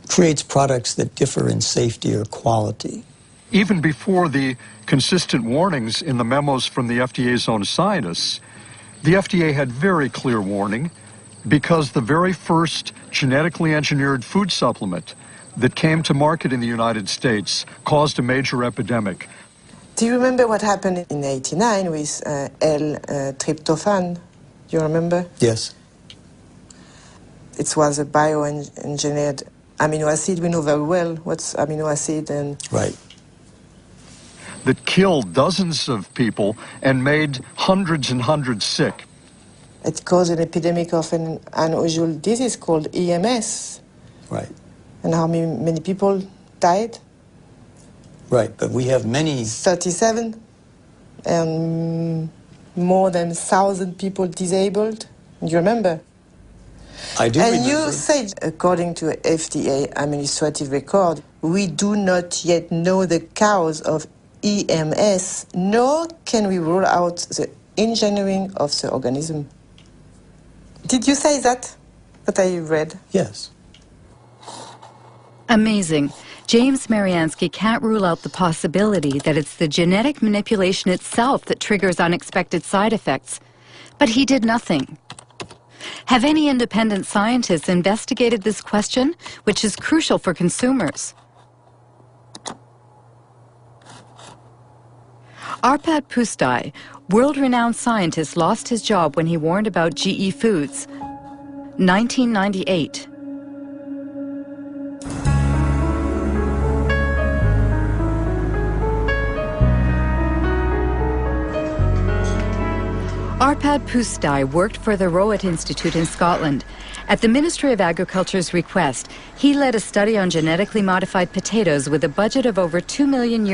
creates products that differ in safety or quality. Even before the consistent warnings in the memos from the FDA's own scientists, the FDA had very clear warning because the very first genetically engineered food supplement that came to market in the United States caused a major epidemic. Do you remember what happened in '89 with L-tryptophan? You remember? Yes. It was a bioengineered amino acid. We know very well what's amino acid and... Right. That killed dozens of people and made hundreds and hundreds sick. It caused an epidemic of an unusual disease called EMS. Right. And how many people died? Right, but we have many... 37. And more than 1,000 people disabled. Do you remember? I do remember. And you said, according to FDA administrative record, we do not yet know the cause of EMS, nor can we rule out the engineering of the organism. Did you say that I read? Yes. Amazing. James Mariansky can't rule out the possibility that it's the genetic manipulation itself that triggers unexpected side effects. But he did nothing. Have any independent scientists investigated this question, which is crucial for consumers? Arpad Pusztai, world-renowned scientist, lost his job when he warned about GE Foods. 1998. Arpad Pusztai worked for the Rowett Institute in Scotland. At the Ministry of Agriculture's request, he led a study on genetically modified potatoes with a budget of over €2 million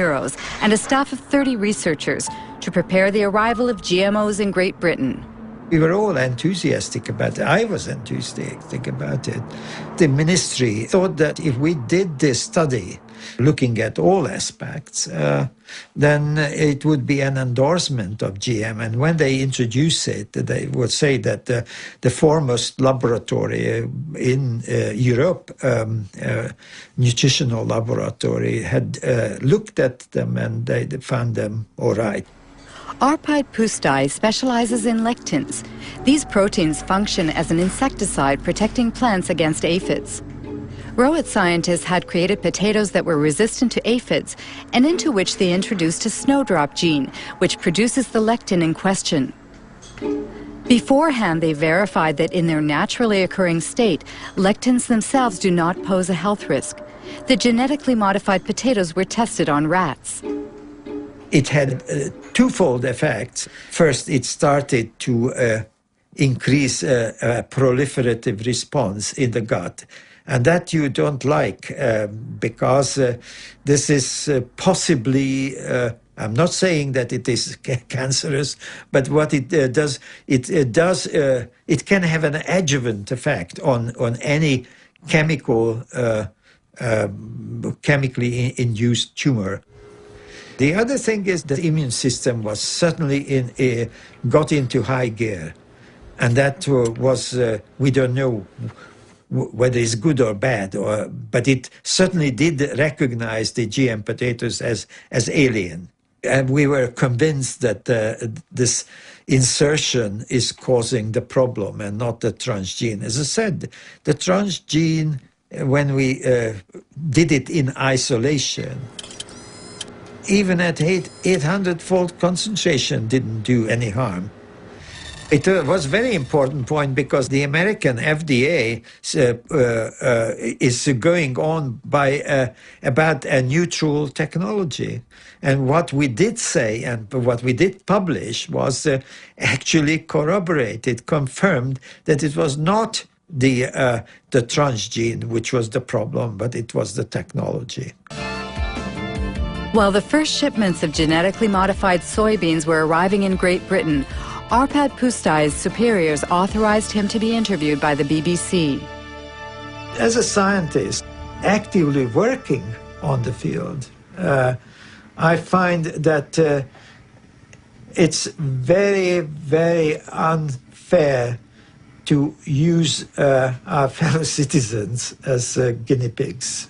and a staff of 30 researchers to prepare the arrival of GMOs in Great Britain. We were all enthusiastic about it. I was enthusiastic about it. The ministry thought that if we did this study, looking at all aspects, then it would be an endorsement of GM. And when they introduce it, they would say that the foremost laboratory in Europe, nutritional laboratory, had looked at them and they found them all right. Arpad Pusztai specializes in lectins. These proteins function as an insecticide protecting plants against aphids. Rowett scientists had created potatoes that were resistant to aphids and into which they introduced a snowdrop gene, which produces the lectin in question. Beforehand, they verified that in their naturally occurring state, lectins themselves do not pose a health risk. The genetically modified potatoes were tested on rats. It had twofold effects. First, it started to increase a proliferative response in the gut. And that you don't like because this is possibly, I'm not saying that it is cancerous, but what it does, it can have an adjuvant effect on any chemically induced tumor. The other thing is the immune system was certainly got into high gear. And that was, we don't know whether it's good or bad, but it certainly did recognize the GM potatoes as alien. And we were convinced that this insertion is causing the problem and not the transgene. As I said, the transgene, when we did it in isolation, even at 800-fold concentration didn't do any harm. It was a very important point because the American FDA is going on by about a neutral technology. And what we did say and what we did publish was actually corroborated, confirmed that it was not the transgene which was the problem, but it was the technology. While the first shipments of genetically modified soybeans were arriving in Great Britain, Arpad Pusztai's superiors authorized him to be interviewed by the BBC. As a scientist actively working on the field, I find that it's very, very unfair to use our fellow citizens as guinea pigs.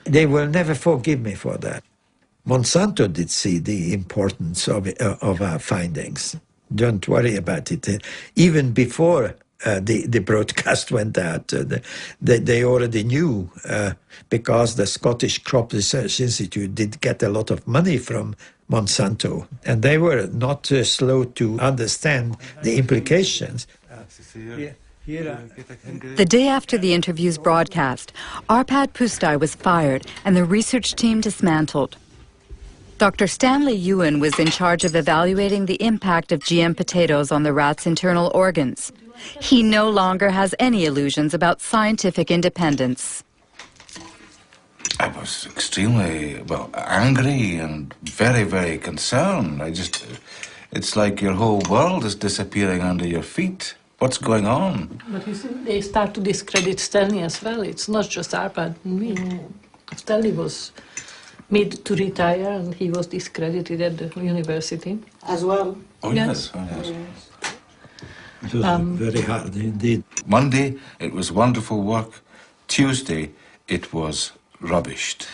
They will never forgive me for that. Monsanto did see the importance of our findings. Don't worry about it. Even before the broadcast went out, they already knew because the Scottish Crop Research Institute did get a lot of money from Monsanto, and they were not slow to understand the implications. The day after the interview's broadcast, Arpad Pusztai was fired and the research team dismantled. Dr. Stanley Ewan was in charge of evaluating the impact of GM potatoes on the rat's internal organs. He no longer has any illusions about scientific independence. I was extremely, well, angry and very, very concerned. It's like your whole world is disappearing under your feet. What's going on? But you see, they start to discredit Stanley as well. It's not just Arpad and me. Stanley was made to retire and he was discredited at the university. As well? Oh, yes. Oh, yes. It was very hard indeed. Monday, it was wonderful work. Tuesday, it was rubbished.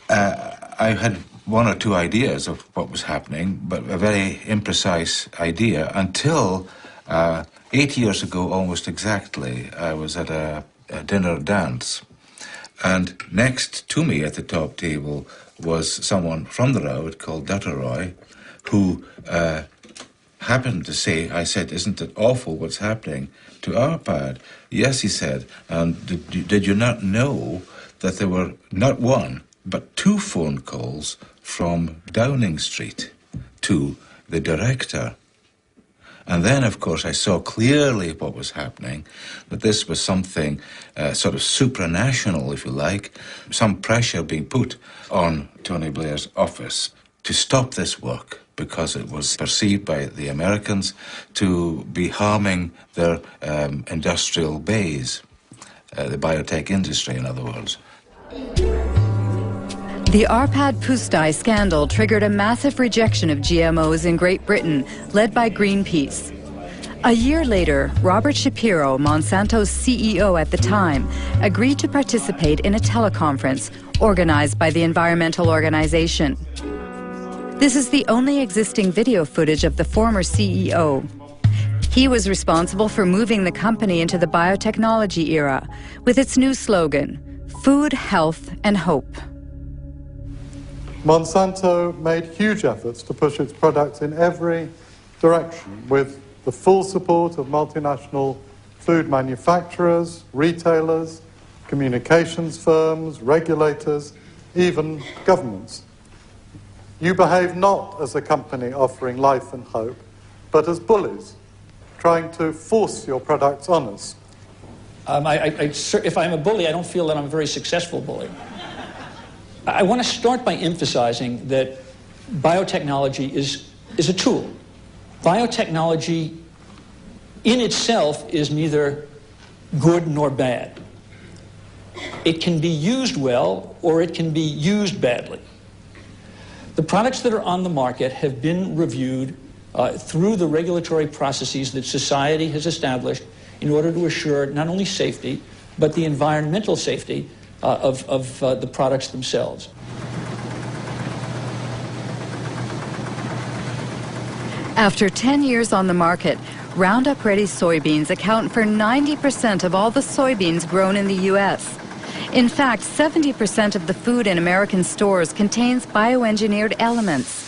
I had one or two ideas of what was happening, but a very imprecise idea until 8 years ago, almost exactly, I was at a dinner dance. And next to me at the top table was someone from the road called Dutteroy, who happened to say, I said, isn't it awful what's happening to Arpad? Yes, he said, and did you not know that there were not one, but 2 phone calls from Downing Street to the director? And then, of course, I saw clearly what was happening, that this was something sort of supranational, if you like, some pressure being put on Tony Blair's office to stop this work because it was perceived by the Americans to be harming their industrial base, the biotech industry, in other words. The Arpad Pusztai scandal triggered a massive rejection of GMOs in Great Britain, led by Greenpeace. A year later, Robert Shapiro, Monsanto's CEO at the time, agreed to participate in a teleconference organized by the environmental organization. This is the only existing video footage of the former CEO. He was responsible for moving the company into the biotechnology era with its new slogan, Food, Health, and Hope. Monsanto made huge efforts to push its products in every direction with the full support of multinational food manufacturers, retailers, communications firms, regulators, even governments. You behave not as a company offering life and hope, but as bullies, trying to force your products on us. If I'm a bully, I don't feel that I'm a very successful bully. I want to start by emphasizing that biotechnology is a tool. Biotechnology in itself is neither good nor bad. It can be used well or it can be used badly. The products that are on the market have been reviewed through the regulatory processes that society has established in order to assure not only safety, but the environmental safety of the products themselves. After 10 years on the market, Roundup Ready soybeans account for 90% of all the soybeans grown in the U.S. In fact, 70% of the food in American stores contains bioengineered elements.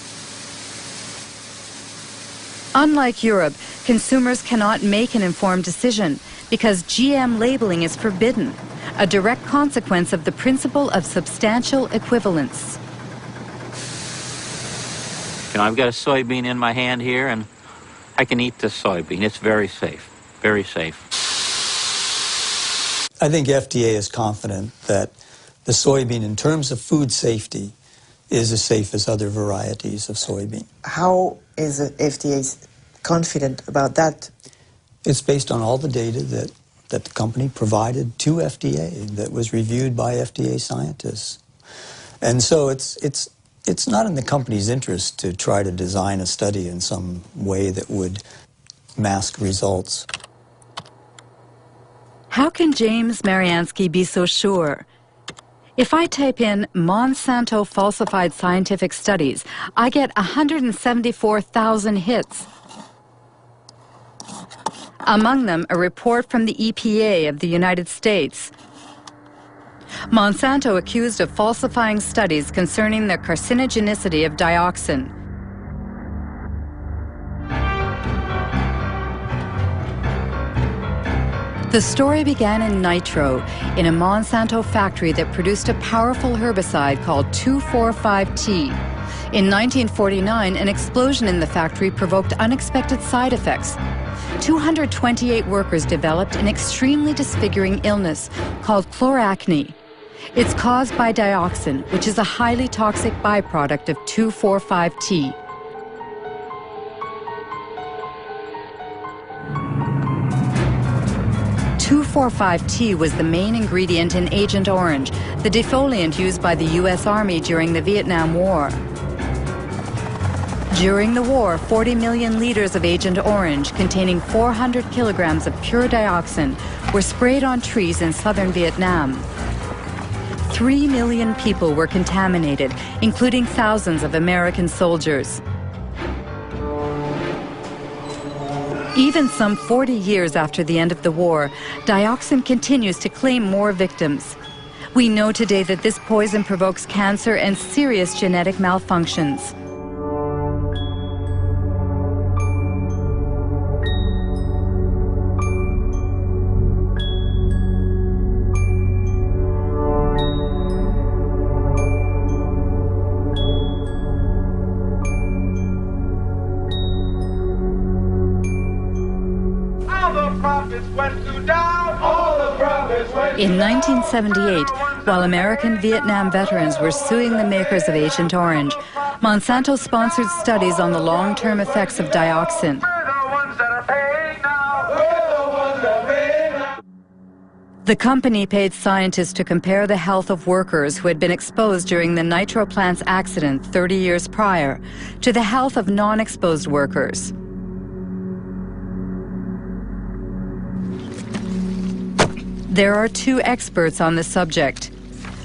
Unlike Europe, consumers cannot make an informed decision because GM labeling is forbidden, a direct consequence of the principle of substantial equivalence. You know, I've got a soybean in my hand here, and I can eat this soybean. It's very safe, very safe. I think FDA is confident that the soybean, in terms of food safety, is as safe as other varieties of soybean. How is the FDA confident about that? It's based on all the data that the company provided to FDA that was reviewed by FDA scientists. And so it's not in the company's interest to try to design a study in some way that would mask results. How can James Mariansky be so sure? If I type in Monsanto falsified scientific studies, I get 174,000 hits. Among them, a report from the EPA of the United States. Monsanto accused of falsifying studies concerning the carcinogenicity of dioxin. The story began in Nitro, in a Monsanto factory that produced a powerful herbicide called 2,4,5-T. In 1949, an explosion in the factory provoked unexpected side effects. 228 workers developed an extremely disfiguring illness called chloracne. It's caused by dioxin, which is a highly toxic byproduct of 2,4,5-T. (2,4,5-T) was the main ingredient in Agent Orange, the defoliant used by the U.S. Army during the Vietnam War. During the war, 40 million liters of Agent Orange, containing 400 kilograms of pure dioxin, were sprayed on trees in southern Vietnam. 3 million people were contaminated, including thousands of American soldiers. Even some 40 years after the end of the war, dioxin continues to claim more victims. We know today that this poison provokes cancer and serious genetic malfunctions. In 1978, while American Vietnam veterans were suing the makers of Agent Orange, Monsanto sponsored studies on the long-term effects of dioxin. The company paid scientists to compare the health of workers who had been exposed during the nitro plants accident 30 years prior to the health of non-exposed workers. There are two experts on the subject.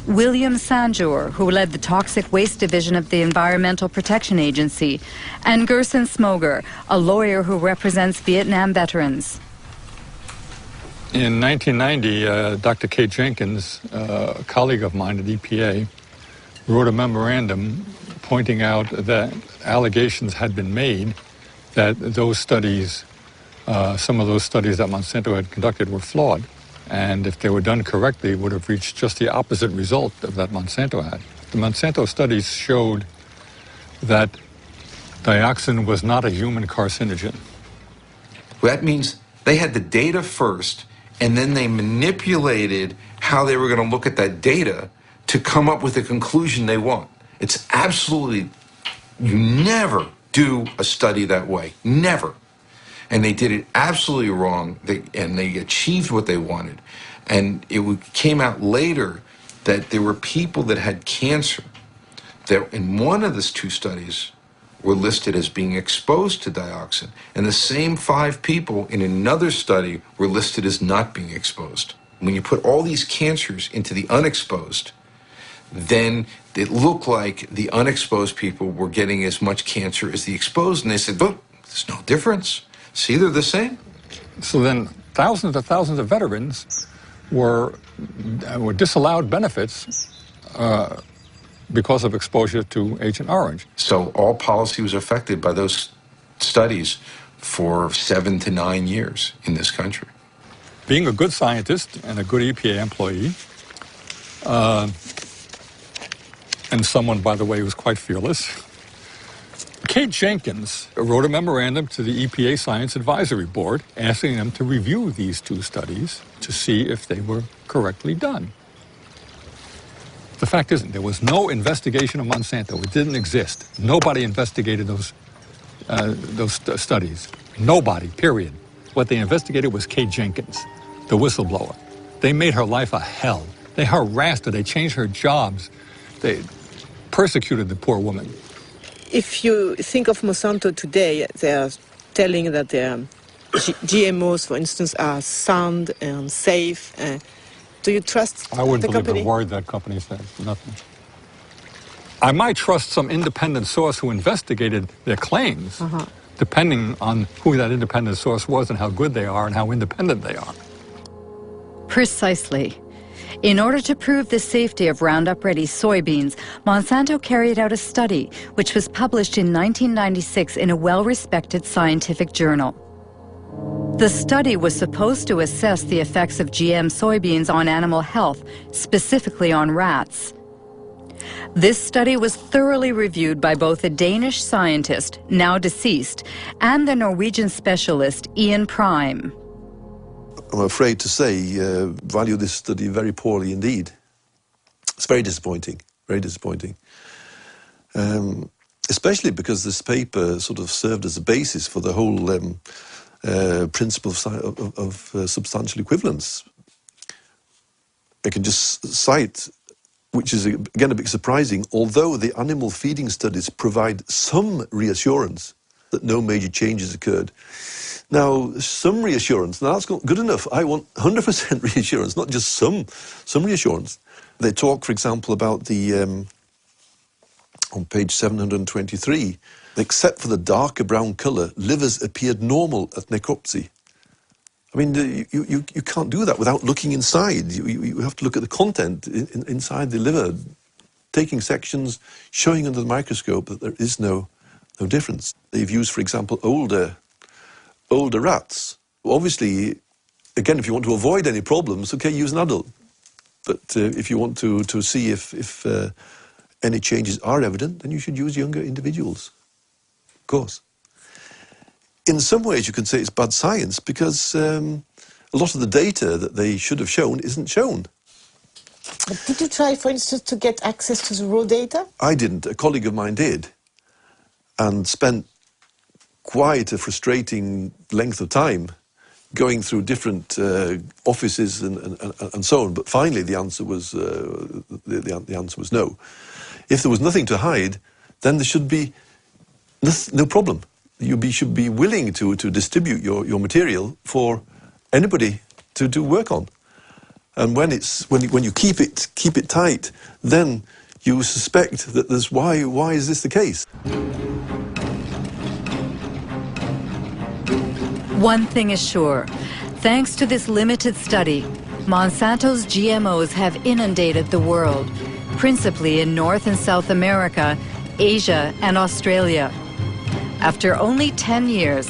William Sanjour, who led the Toxic Waste Division of the Environmental Protection Agency, and Gerson Smoger, a lawyer who represents Vietnam veterans. In 1990, Dr. Kate Jenkins, a colleague of mine at EPA, wrote a memorandum pointing out that allegations had been made that those studies, some of those studies that Monsanto had conducted were flawed. And if they were done correctly, would have reached just the opposite result of that Monsanto had. The Monsanto studies showed that dioxin was not a human carcinogen. That means they had the data first, and then they manipulated how they were going to look at that data to come up with the conclusion they want. It's absolutely, you never do a study that way, never. And they did it absolutely wrong, and they achieved what they wanted. And it came out later that there were people that had cancer that in one of those two studies were listed as being exposed to dioxin, and the same 5 people in another study were listed as not being exposed. When you put all these cancers into the unexposed, then it looked like the unexposed people were getting as much cancer as the exposed, and they said, look, there's no difference. See, they're the same. So then thousands of veterans were disallowed benefits because of exposure to Agent Orange. So all policy was affected by those studies for 7 to 9 years in this country. Being a good scientist and a good EPA employee, and someone, by the way, who was quite fearless, Kate Jenkins wrote a memorandum to the EPA Science Advisory Board asking them to review these 2 studies to see if they were correctly done. The fact is, there was no investigation of Monsanto. It didn't exist. Nobody investigated those studies. Nobody, period. What they investigated was Kate Jenkins, the whistleblower. They made her life a hell. They harassed her. They changed her jobs. They persecuted the poor woman. If you think of Monsanto today, they are telling that their GMOs, for instance, are sound and safe. Do you trust the company? I wouldn't believe the word that company says, nothing. I might trust some independent source who investigated their claims, depending on who that independent source was and how good they are and how independent they are. Precisely. In order to prove the safety of Roundup-Ready soybeans, Monsanto carried out a study which was published in 1996 in a well-respected scientific journal. The study was supposed to assess the effects of GM soybeans on animal health, specifically on rats. This study was thoroughly reviewed by both a Danish scientist, now deceased, and the Norwegian specialist Ian Prime. I'm afraid to say, value this study very poorly indeed. It's very disappointing, very disappointing. Especially because this paper sort of served as a basis for the whole principle of substantial equivalence. I can just cite, which is again a bit surprising, although the animal feeding studies provide some reassurance that no major changes occurred. Now, some reassurance, now that's good enough. I want 100% reassurance, not just some reassurance. They talk, for example, about the, on page 723, except for the darker brown colour, livers appeared normal at necropsy. I mean, you can't do that without looking inside. You have to look at the content inside the liver, taking sections, showing under the microscope that there is no difference. They've used, for example, older rats. Obviously, again, if you want to avoid any problems, okay, use an adult. But if you want to see if any changes are evident, then you should use younger individuals, of course. In some ways, you can say it's bad science because a lot of the data that they should have shown isn't shown. But did you try, for instance, to get access to the raw data? I didn't. A colleague of mine did, and spent quite a frustrating length of time going through different offices and so on. But finally, the answer was the answer was no. If there was nothing to hide, then there should be no problem. You should be willing to distribute your material for anybody to do work on. And when you keep it tight, then you suspect that there's why is this the case? One thing is sure, thanks to this limited study, Monsanto's GMOs have inundated the world, principally in North and South America, Asia, and Australia. After only 10 years,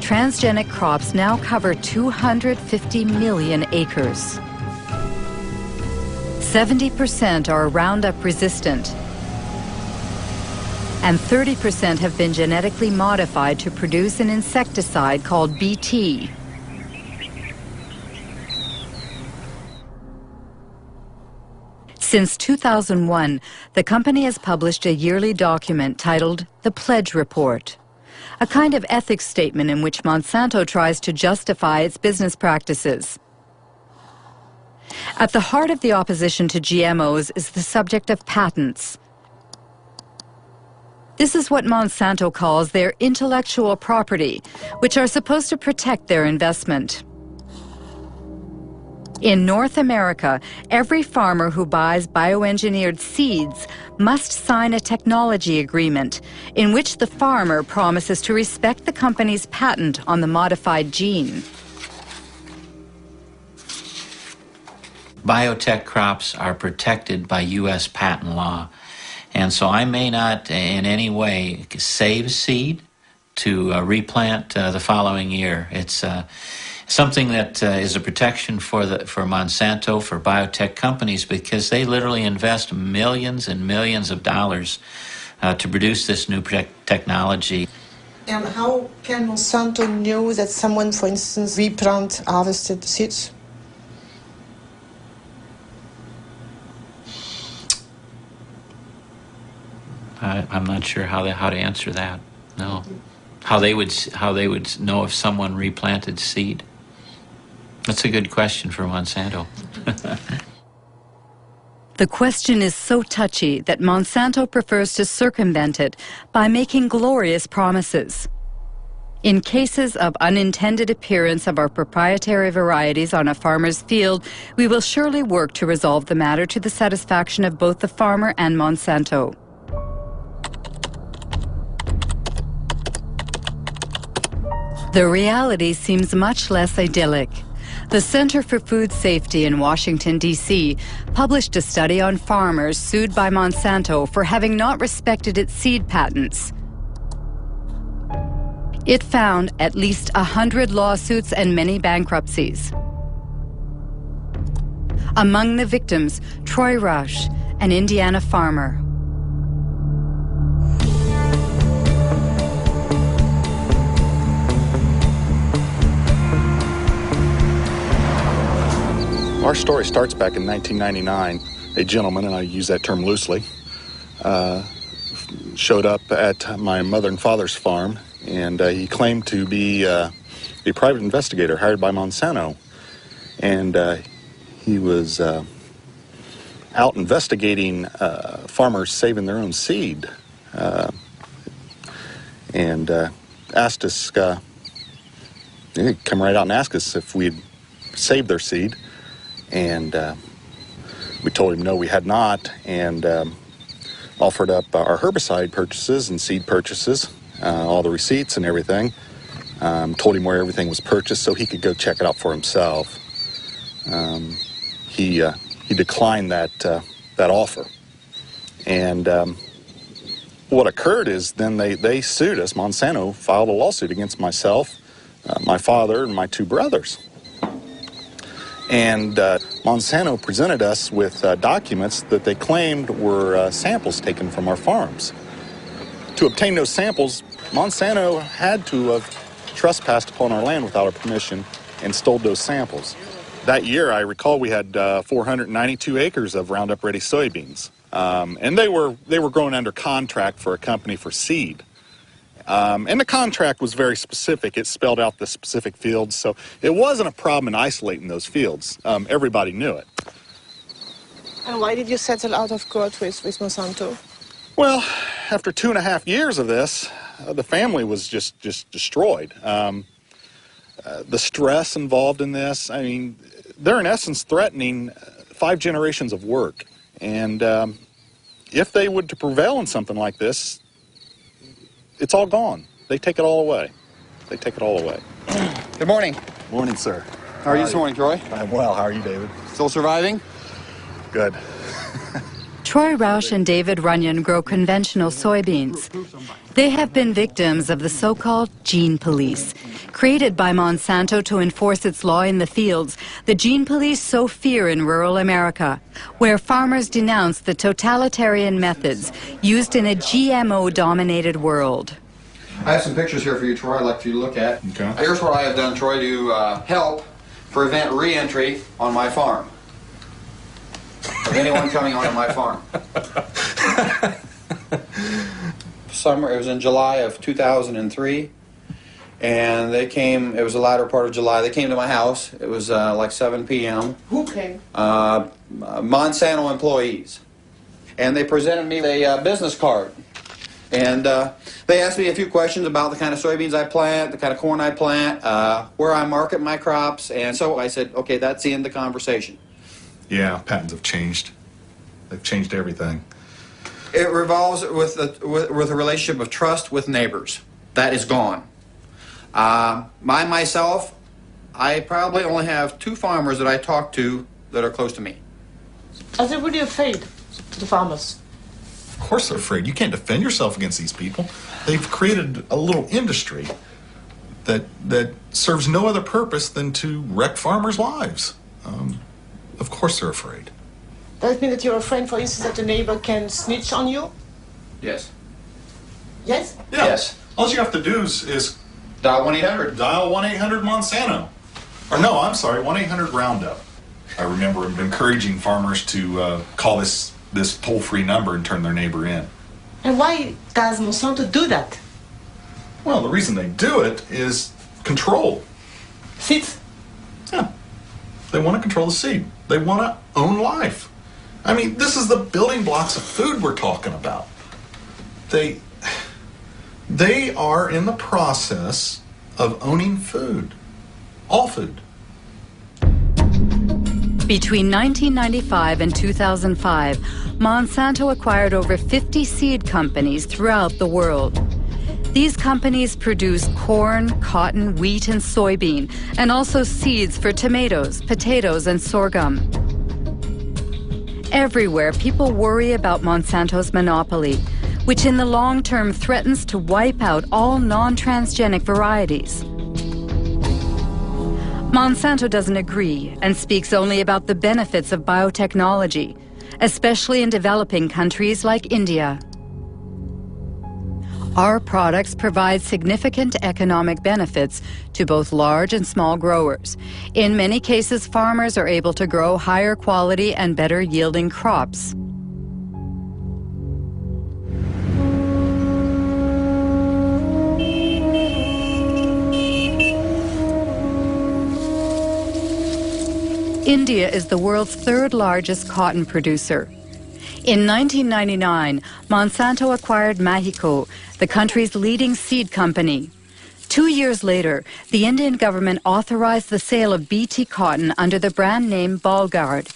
transgenic crops now cover 250 million acres. 70% are Roundup resistant, and 30% have been genetically modified to produce an insecticide called Bt. Since 2001, the company has published a yearly document titled the Pledge Report, a kind of ethics statement in which Monsanto tries to justify its business practices. At the heart of the opposition to GMOs is the subject of patents. This is what Monsanto calls their intellectual property, which are supposed to protect their investment. In North America, every farmer who buys bioengineered seeds must sign a technology agreement in which the farmer promises to respect the company's patent on the modified gene. Biotech crops are protected by U.S. patent law. And so I may not in any way save seed to replant the following year. It's something that is a protection for Monsanto, for biotech companies, because they literally invest millions and millions of dollars to produce this new technology. And how can Monsanto know that someone, for instance, replant harvested seeds? I'm not sure how to answer that. No, how they would know if someone replanted seed. That's a good question for Monsanto. The question is so touchy that Monsanto prefers to circumvent it by making glorious promises. In cases of unintended appearance of our proprietary varieties on a farmer's field, we will surely work to resolve the matter to the satisfaction of both the farmer and Monsanto. The reality seems much less idyllic. The Center for Food Safety in Washington, D.C. published a study on farmers sued by Monsanto for having not respected its seed patents. It found at least 100 lawsuits and many bankruptcies. Among the victims, Troy Rush, an Indiana farmer. Our story starts back in 1999. A gentleman, and I use that term loosely, showed up at my mother and father's farm, and he claimed to be a private investigator hired by Monsanto. And he was out investigating farmers saving their own seed, and asked us, he'd come right out and ask us if we'd saved their seed. And we told him no, we had not, and offered up our herbicide purchases and seed purchases, all the receipts and everything. Told him where everything was purchased so he could go check it out for himself. He declined that offer. And what occurred is then they sued us. Monsanto filed a lawsuit against myself, my father, and my two brothers. And Monsanto presented us with documents that they claimed were samples taken from our farms. To obtain those samples, Monsanto had to have trespassed upon our land without our permission and stole those samples. That year, I recall we had 492 acres of Roundup Ready soybeans. And they were grown under contract for a company for seed. And the contract was very specific. It spelled out the specific fields, so it wasn't a problem in isolating those fields. Everybody knew it. And why did you settle out of court with Monsanto? Well, after 2.5 years of this, the family was just destroyed. The stress involved in this, I mean, they're in essence threatening 5 generations of work. And if they would to prevail in something like this, it's all gone. They take it all away. They take it all away. Good morning. Morning, sir. How are you this morning, Troy? I'm well. How are you, David? Still surviving? Good. Troy Rausch and David Runyon grow conventional soybeans. They have been victims of the so-called gene police. Created by Monsanto to enforce its law in the fields, the gene police sow fear in rural America, where farmers denounce the totalitarian methods used in a GMO-dominated world. I have some pictures here for you, Troy, I'd like for you to look at. Okay. Here's what I have done, Troy, to help prevent re-entry on my farm of anyone coming onto my farm. It was in July of 2003, and they came, it was the latter part of July, they came to my house. It was like 7 p.m. Who came? Monsanto employees. And they presented me a business card. And they asked me a few questions about the kind of soybeans I plant, the kind of corn I plant, where I market my crops, and so I said, okay, that's the end of the conversation. Yeah, patents have changed. They've changed everything. It revolves with a relationship of trust with neighbors. That is gone. Myself, I probably only have 2 farmers that I talk to that are close to me. Are they really afraid, the farmers? Of course they're afraid. You can't defend yourself against these people. They've created a little industry that serves no other purpose than to wreck farmers' lives. Of course they're afraid. Does it mean that you're afraid, for instance, that a neighbor can snitch on you? Yes. Yes? Yeah. Yes. All you have to do is dial 1-800. Dial 1-800 Monsanto. Or no, I'm sorry, 1-800 Roundup. I remember encouraging farmers to call this toll-free number and turn their neighbor in. And why does Monsanto do that? Well, the reason they do it is control. Seeds? Yeah. They want to control the seed. They want to own life. I mean, this is the building blocks of food we're talking about. They are in the process of owning food. All food. Between 1995 and 2005, Monsanto acquired over 50 seed companies throughout the world. These companies produce corn, cotton, wheat, and soybean, and also seeds for tomatoes, potatoes, and sorghum. Everywhere, people worry about Monsanto's monopoly, which in the long term threatens to wipe out all non-transgenic varieties. Monsanto doesn't agree and speaks only about the benefits of biotechnology, especially in developing countries like India. Our products provide significant economic benefits to both large and small growers. In many cases, farmers are able to grow higher quality and better yielding crops. India is the world's third largest cotton producer. In 1999, Monsanto acquired Mexico, the country's leading seed company. 2 years later, the Indian government authorized the sale of BT cotton under the brand name Bollgard.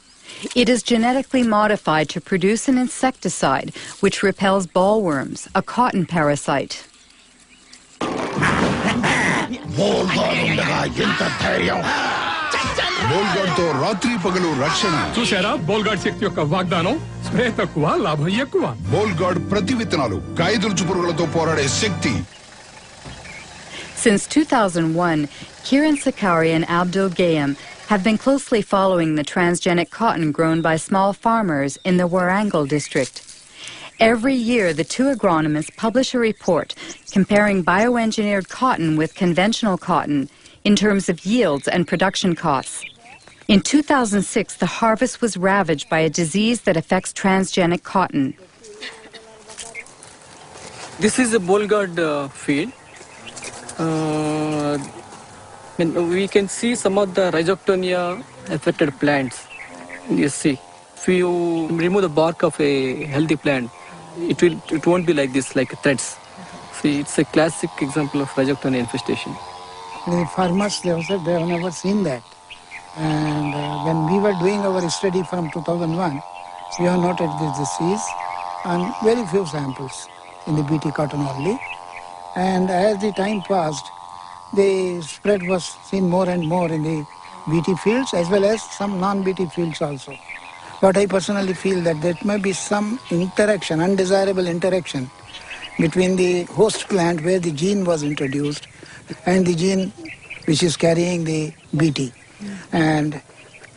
It is genetically modified to produce an insecticide which repels bollworms, a cotton parasite. బోల్గాడ్తో రాత్రి పగలు రక్షణ చూసారా బోల్గాడ్ శక్తి యొక్క వాగ్దానం spray తక్కువ లాభం ఎక్కువ బోల్గాడ్ ప్రతి విత్తనాలు కాయదులుచు పురుగులతో పోరాడే శక్తి. Since 2001, Kiran Sakari and Abdul Gayam have been closely following the transgenic cotton grown by small farmers in the Warangal district. Every year, the two agronomists publish a report comparing bioengineered cotton with conventional cotton in terms of yields and production costs. In 2006, the harvest was ravaged by a disease that affects transgenic cotton. This is a Bollgard field. We can see some of the rhizoctonia affected plants. You see, if you remove the bark of a healthy plant, it won't be like this, like threads. See, it's a classic example of rhizoctonia infestation. The farmers, they have never seen that. And when we were doing our study from 2001, we have noted this disease on very few samples in the BT cotton only. And as the time passed, the spread was seen more and more in the BT fields as well as some non-BT fields also. But I personally feel that there may be some interaction, undesirable interaction between the host plant where the gene was introduced and the gene which is carrying the BT. And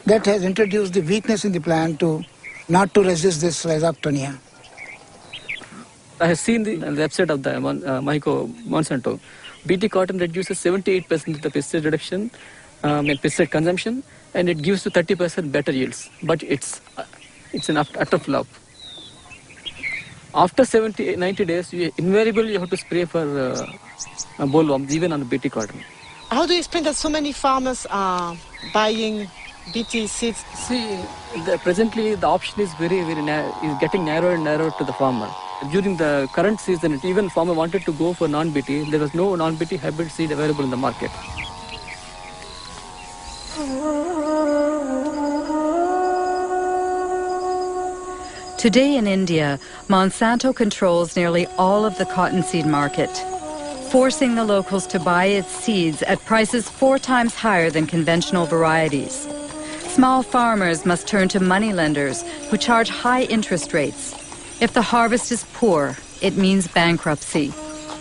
that has introduced the weakness in the plant not to resist this rhizoctonia. I have seen the website of the Monsanto. BT cotton reduces 78% of the pesticide reduction, pesticide consumption, and it gives to 30% better yields. But it's an utter flop. After 90 days, invariably you have to spray for bollworms, even on BT cotton. How do you explain that so many farmers are buying BT seeds? See, presently the option is is getting narrower and narrower to the farmer. During the current season, even farmer wanted to go for non-BT. There was no non-BT hybrid seed available in the market. Today in India, Monsanto controls nearly all of the cottonseed market, forcing the locals to buy its seeds at prices 4 times higher than conventional varieties. Small farmers must turn to moneylenders who charge high interest rates. If the harvest is poor, it means bankruptcy,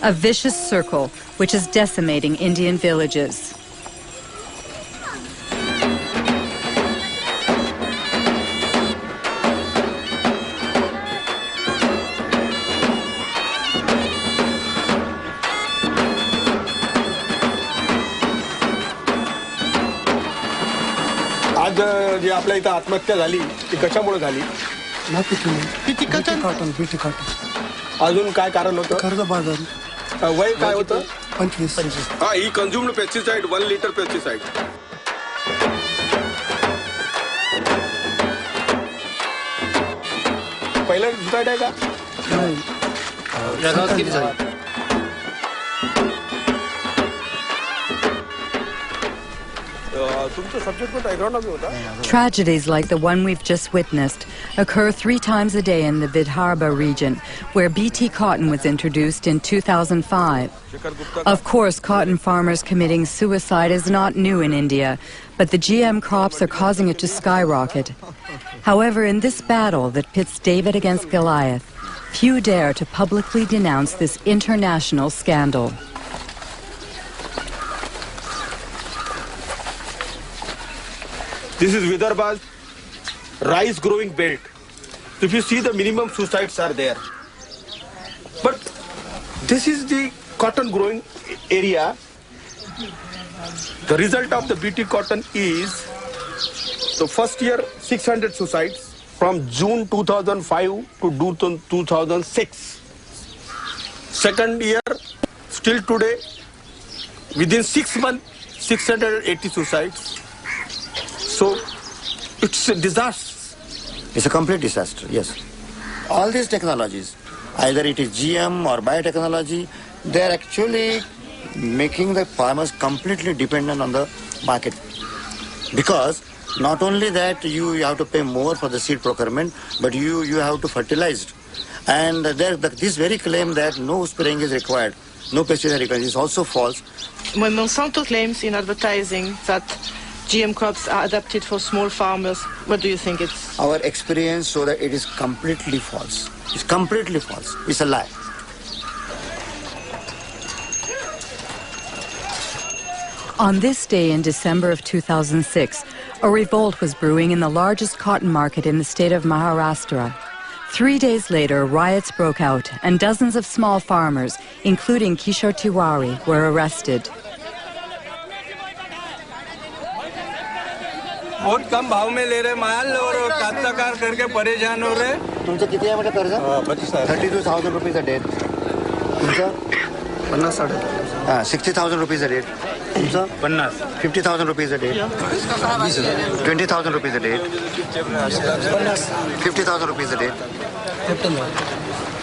a vicious circle which is decimating Indian villages. आज जी आपल्या इथं आत्महत्या झाली ती कशामुळे झाली? BT cotton. अजून काय कारण होतं? कर्जबाजारी. वय काय होतं? 25. हा, ही कन्झ्युम्ड पेस्टिसाइड 1 लिटर पेस्टिसाइड. पहिला डिसाइड आहे का? नाही. Tragedies like the one we've just witnessed occur 3 times a day in the Vidarbha region, where BT cotton was introduced in 2005. Of course, cotton farmers committing suicide is not new in India, but the GM crops are causing it to skyrocket. However, in this battle that pits David against Goliath, few dare to publicly denounce this international scandal. This is Vidarbha's rice growing belt. If you see, the minimum suicides are there. But this is the cotton growing area. The result of the BT cotton is the first year 600 suicides from June 2005 to June 2006. Second year, still today, within 6 months, 680 suicides. So it's a disaster. It's a complete disaster, yes. All these technologies, either it is GM or biotechnology, they're actually making the farmers completely dependent on the market. Because not only that you have to pay more for the seed procurement, but you have to fertilize it. And this very claim that no spraying is required, no pesticide required, is also false. When Monsanto claims in advertising that GM crops are adapted for small farmers, what do you think it's? Our experience shows that it is completely false. It's completely false. It's a lie. On this day in December of 2006, a revolt was brewing in the largest cotton market in the state of Maharashtra. 3 days later, riots broke out and dozens of small farmers, including Kishore Tiwari, were arrested. बहुत कम भाव में ले रहे माल और काश्तकार करके परेशान हो रहे. तुमचं किती आहे कर्ज? 32,000 rupees a day. तुमचं 60,000 rupees a day. तुमचं 50,000 rupees a day. 20,000 rupees a day. 50,000 rupees a day.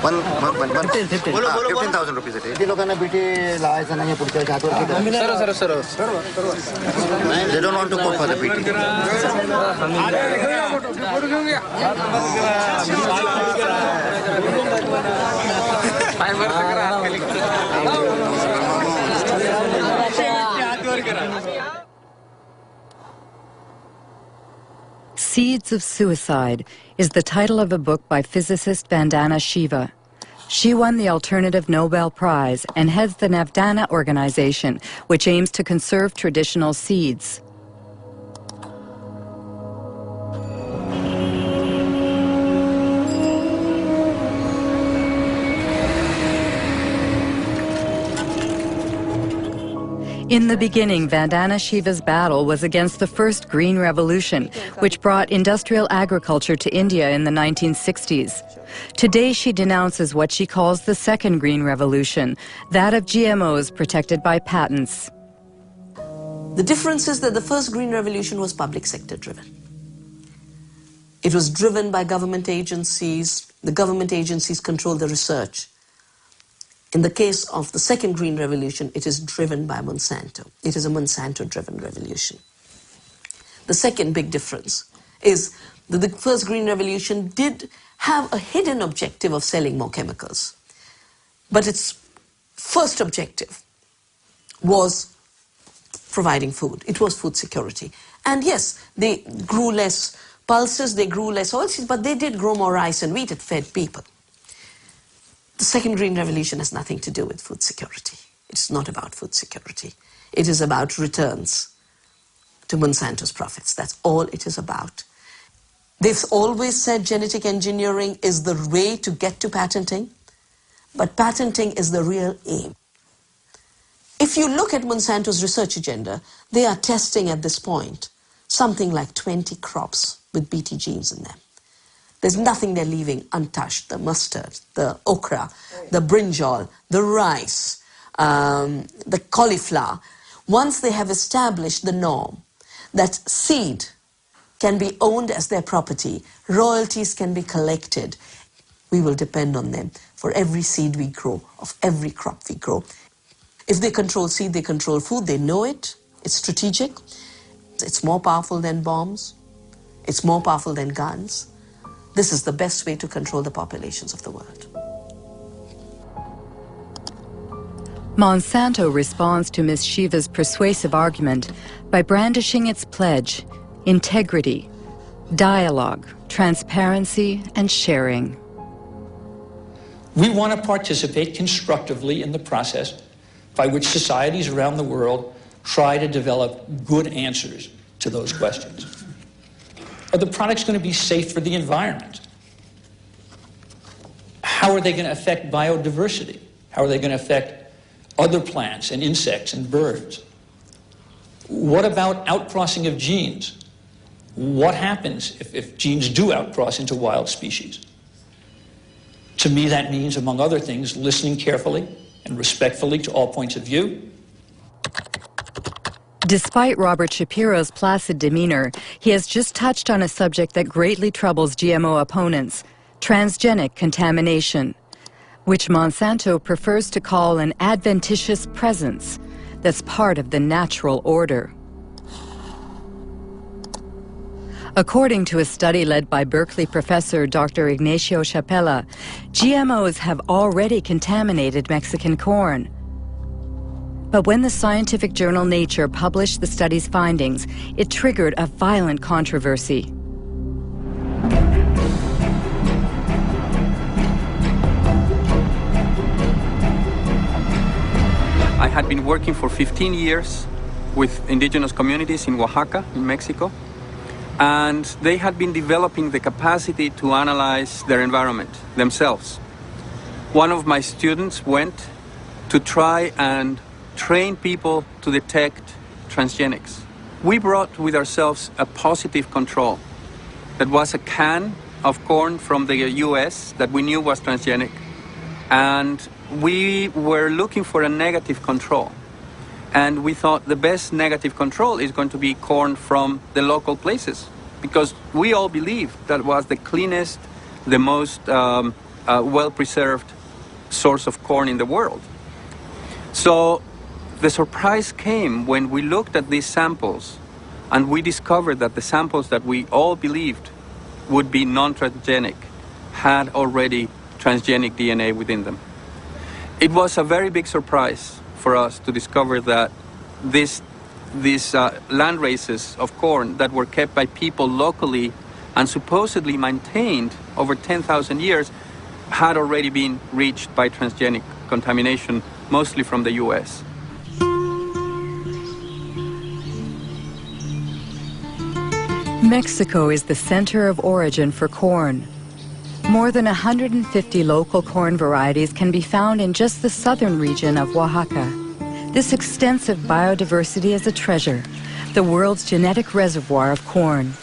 15,000 rupees a day. लोकांना बीटी लावायचं नाही पुढच्या हातवर. They don't want to go for the BT. Seeds of Suicide is the title of a book by physicist Vandana Shiva. She won the Alternative Nobel Prize and heads the Navdana organization, which aims to conserve traditional seeds. In the beginning, Vandana Shiva's battle was against the first Green Revolution, which brought industrial agriculture to India in the 1960s. Today, she denounces what she calls the second Green Revolution, that of GMOs protected by patents. The difference is that the first Green Revolution was public sector driven. It was driven by government agencies. The government agencies control the research. In the case of the second Green Revolution, it is driven by Monsanto. It is a Monsanto-driven revolution. The second big difference is that the first Green Revolution did have a hidden objective of selling more chemicals. But its first objective was providing food. It was food security. And yes, they grew less pulses, they grew less oilseeds, but they did grow more rice and wheat. It fed people. The second Green Revolution has nothing to do with food security. It's not about food security. It is about returns to Monsanto's profits. That's all it is about. They've always said genetic engineering is the way to get to patenting, but patenting is the real aim. If you look at Monsanto's research agenda, they are testing at this point something like 20 crops with BT genes in them. There's nothing they're leaving untouched. The mustard, the okra, the brinjal, the rice, the cauliflower. Once they have established the norm that seed can be owned as their property, royalties can be collected, we will depend on them for every seed we grow, of every crop we grow. If they control seed, they control food, they know it, it's strategic, it's more powerful than bombs, it's more powerful than guns. This is the best way to control the populations of the world. Monsanto responds to Ms. Shiva's persuasive argument by brandishing its pledge: integrity, dialogue, transparency, and sharing. We want to participate constructively in the process by which societies around the world try to develop good answers to those questions. Are the products going to be safe for the environment? How are they going to affect biodiversity? How are they going to affect other plants and insects and birds? What about outcrossing of genes? What happens if genes do outcross into wild species? To me, that means, among other things, listening carefully and respectfully to all points of view. Despite Robert Shapiro's placid demeanor, he has just touched on a subject that greatly troubles GMO opponents, transgenic contamination, which Monsanto prefers to call an adventitious presence that's part of the natural order. According to a study led by Berkeley professor Dr. Ignacio Chapela, GMOs have already contaminated Mexican corn. But when the scientific journal Nature published the study's findings, it triggered a violent controversy. I had been working for 15 years with indigenous communities in Oaxaca, in Mexico, and they had been developing the capacity to analyze their environment themselves. One of my students went to try and train people to detect transgenics. We brought with ourselves a positive control. That was a can of corn from the US that we knew was transgenic, and we were looking for a negative control. And we thought the best negative control is going to be corn from the local places, because we all believed that was the cleanest, the most well-preserved source of corn in the world. So the surprise came when we looked at these samples and we discovered that the samples that we all believed would be non-transgenic had already transgenic DNA within them. It was a very big surprise for us to discover that these land races of corn that were kept by people locally and supposedly maintained over 10,000 years had already been reached by transgenic contamination, mostly from the US. Mexico is the center of origin for corn. More than 150 local corn varieties can be found in just the southern region of Oaxaca. This extensive biodiversity is a treasure, the world's genetic reservoir of corn.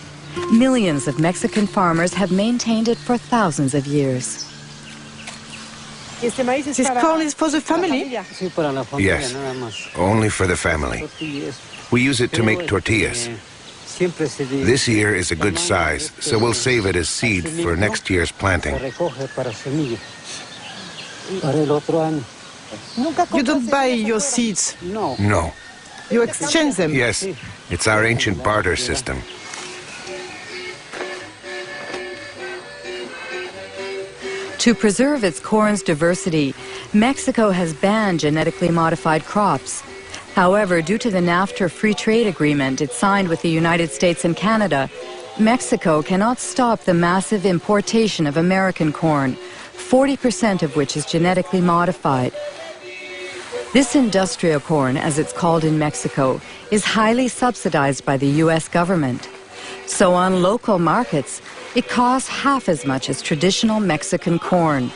Millions of Mexican farmers have maintained it for thousands of years. This corn is for the family? Yes, only for the family. We use it to make tortillas. This year is a good size, so we'll save it as seed for next year's planting. You don't buy your seeds? No. You exchange them? Yes, it's our ancient barter system. To preserve its corn's diversity, Mexico has banned genetically modified crops. However, due to the NAFTA free trade agreement it signed with the United States and Canada, Mexico cannot stop the massive importation of American corn, 40% of which is genetically modified. This industrial corn, as it's called in Mexico, is highly subsidized by the U.S. government. So on local markets, it costs half as much as traditional Mexican corn.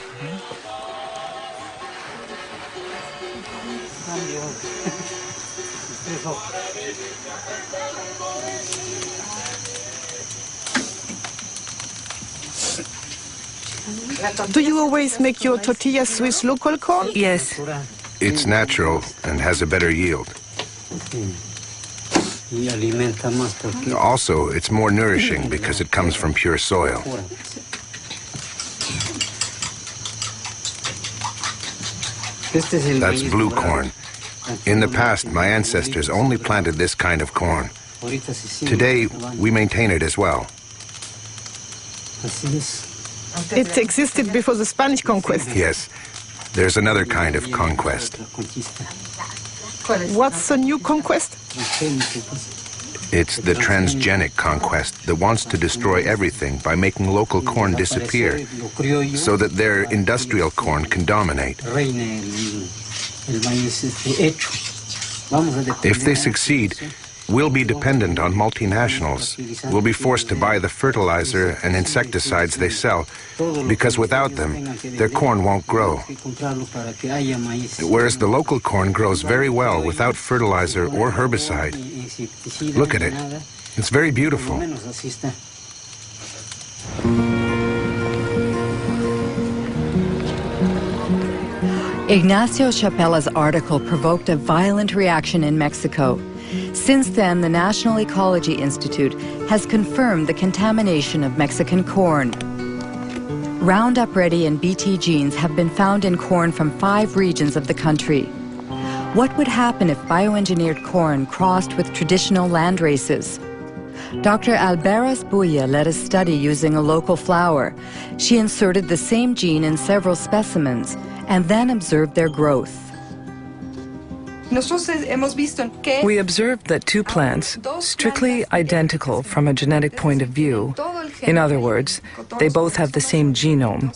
Do you always make your tortillas with local corn? Yes. It's natural and has a better yield. Also, it's more nourishing because it comes from pure soil. That's blue corn. In the past, my ancestors only planted this kind of corn. Today, we maintain it as well. It existed before the Spanish conquest? Yes. There's another kind of conquest. What's the new conquest? It's the transgenic conquest that wants to destroy everything by making local corn disappear so that their industrial corn can dominate. If they succeed, will be dependent on multinationals, will be forced to buy the fertilizer and insecticides they sell, because without them, their corn won't grow. Whereas the local corn grows very well without fertilizer or herbicide. Look at it. It's very beautiful. Ignacio Chapela's article provoked a violent reaction in Mexico. Since then, the National Ecology Institute has confirmed the contamination of Mexican corn. Roundup Ready and Bt genes have been found in corn from 5 regions of the country. What would happen if bioengineered corn crossed with traditional land races? Dr. Alberas Buya led a study using a local flower. She inserted the same gene in several specimens and then observed their growth. We observed that 2 plants, strictly identical from a genetic point of view, in other words, they both have the same genome,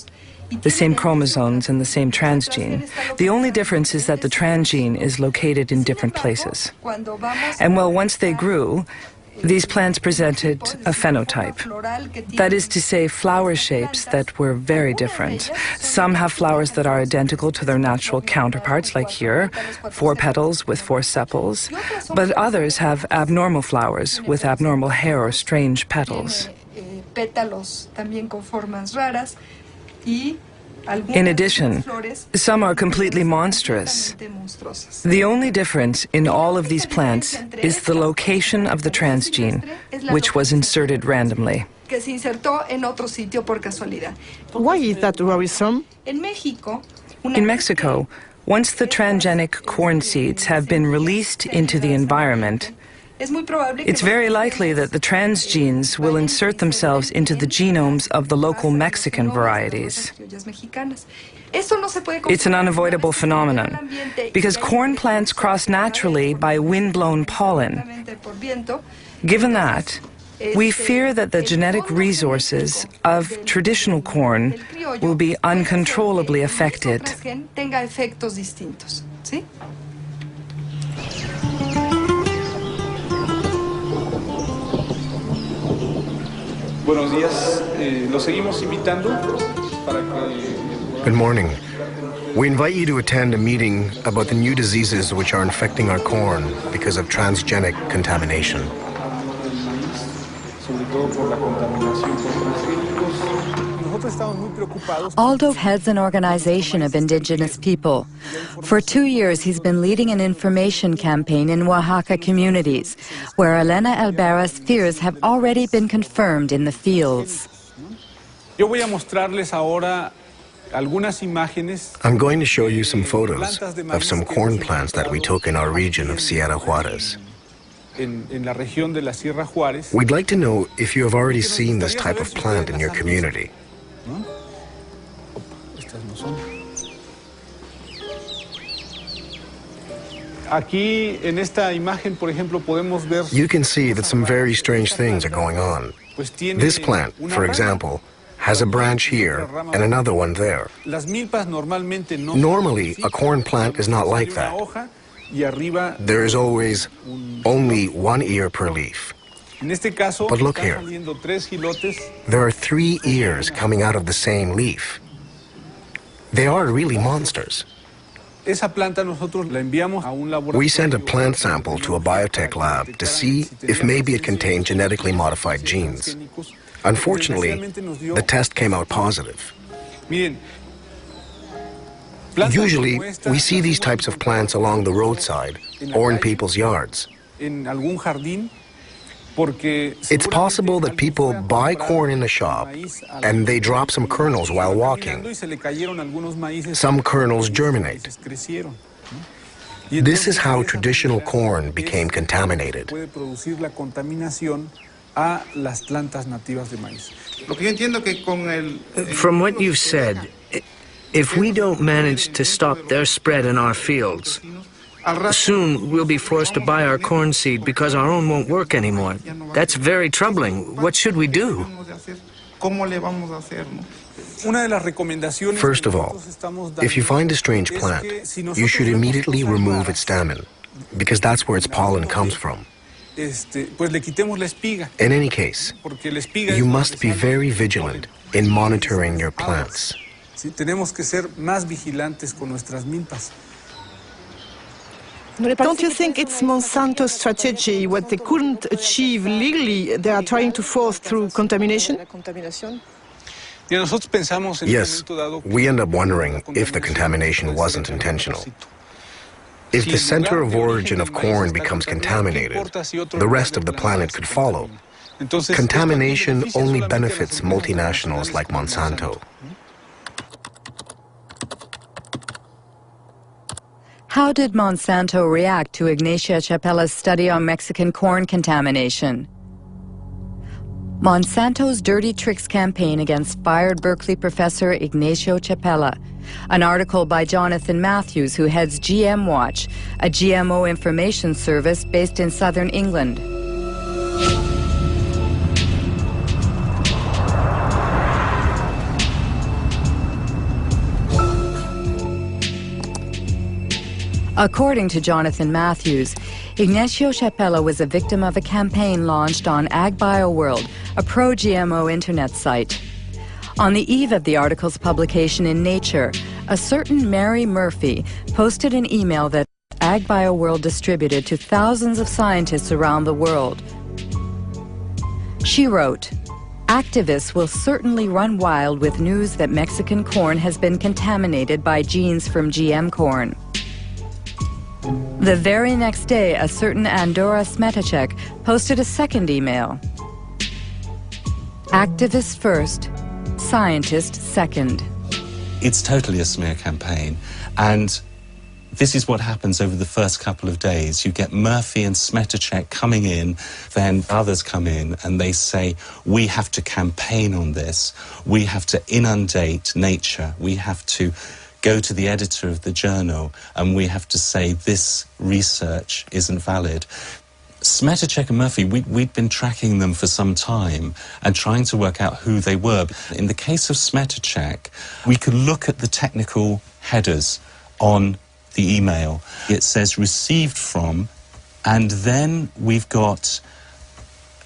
the same chromosomes and the same transgene. The only difference is that the transgene is located in different places. And well, once they grew, these plants presented a phenotype. That is to say, flower shapes that were very different. Some have flowers that are identical to their natural counterparts, like here, 4 petals with 4 sepals, but others have abnormal flowers with abnormal hair or strange petals. In addition, some are completely monstrous. The only difference in all of these plants is the location of the transgene, which was inserted randomly. Why is that worrisome? In Mexico, once the transgenic corn seeds have been released into the environment, it's very likely that the transgenes will insert themselves into the genomes of the local Mexican varieties. It's an unavoidable phenomenon, because corn plants cross naturally by wind-blown pollen. Given that, we fear that the genetic resources of traditional corn will be uncontrollably affected. Buenos días, los seguimos invitando para que... Good morning. We invite you to attend a meeting about the new diseases which are infecting our corn because of transgenic contamination. Sobre todo por la contaminación por transgénicos. Aldo heads an organization of indigenous people. For 2 years, he's been leading an information campaign in Oaxaca communities, where Elena Alberas' fears have already been confirmed in the fields. Yo voy a mostrarles ahora algunas imágenes. I'm going to show you some photos of some corn plants that we took in our region of Sierra Juárez. En la región de la Sierra Juárez. We'd like to know if you have already seen this type of plant in your community. Aquí en esta imagen, por ejemplo, podemos ver. You can see that some very strange things are going on. This plant, for example, has a branch here and another one there. Normally, a corn plant is not like that. There is always only 1 ear per leaf. But look here. There are 3 ears coming out of the same leaf. They are really monsters. We sent a plant sample to a biotech lab to see if maybe it contained genetically modified genes. Unfortunately, the test came out positive. Usually, we see these types of plants along the roadside or in people's yards. It's possible that people buy corn in a shop and they drop some kernels while walking. Some kernels germinate. This is how traditional corn became contaminated. From what you've said, if we don't manage to stop their spread in our fields, soon we'll be forced to buy our corn seed because our own won't work anymore. That's very troubling. What should we do? First of all, if you find a strange plant, you should immediately remove its stamen, because that's where its pollen comes from. pues le quitemos la espiga. In any case, Porque la espiga es you lo must que be sale very del vigilant polen. in monitoring your plants. Sí, tenemos que ser más vigilantes con nuestras milpas. Don't you think it's Monsanto's strategy, what they couldn't achieve legally, they are trying to force through contamination? Yes, we end up wondering if the contamination wasn't intentional. If the center of origin of corn becomes contaminated, the rest of the planet could follow. Contamination only benefits multinationals like Monsanto. How did Monsanto react to Ignacia Chapella's study on Mexican corn contamination? Monsanto's Dirty Tricks campaign against fired Berkeley professor Ignacio Chapella. An article by Jonathan Matthews, who heads GM Watch, a GMO information service based in southern England. According to Jonathan Matthews, Ignacio Chapella was a victim of a campaign launched on AgBioWorld, a pro-GMO internet site. On the eve of the article's publication in Nature, a certain Mary Murphy posted an email that AgBioWorld distributed to thousands of scientists around the world. She wrote, "Activists will certainly run wild with news that Mexican corn has been contaminated by genes from GM corn." The very next day, a certain Andora Smetacek posted a second email. Activists first, scientists second. It's totally a smear campaign, and this is what happens over the first couple of days. You get Murphy and Smetacek coming in, then others come in and they say, we have to campaign on this, we have to inundate Nature, we have to go to the editor of the journal and we have to say this research isn't valid. Smetacek and Murphy, we'd been tracking them for some time and trying to work out who they were. In the case of Smetacek, we could look at the technical headers on the email. It says received from, and then we've got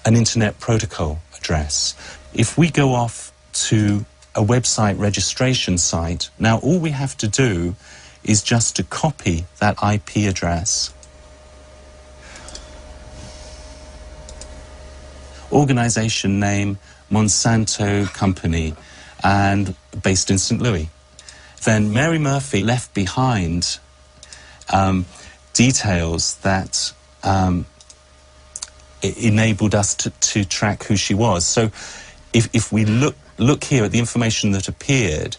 an internet protocol address. If we go off to a website registration site, now all we have to do is just to copy that IP address, organization name, Monsanto Company, and based in St. Louis. Then Mary Murphy left behind details that enabled us to track who she was. So if we look here at the information that appeared,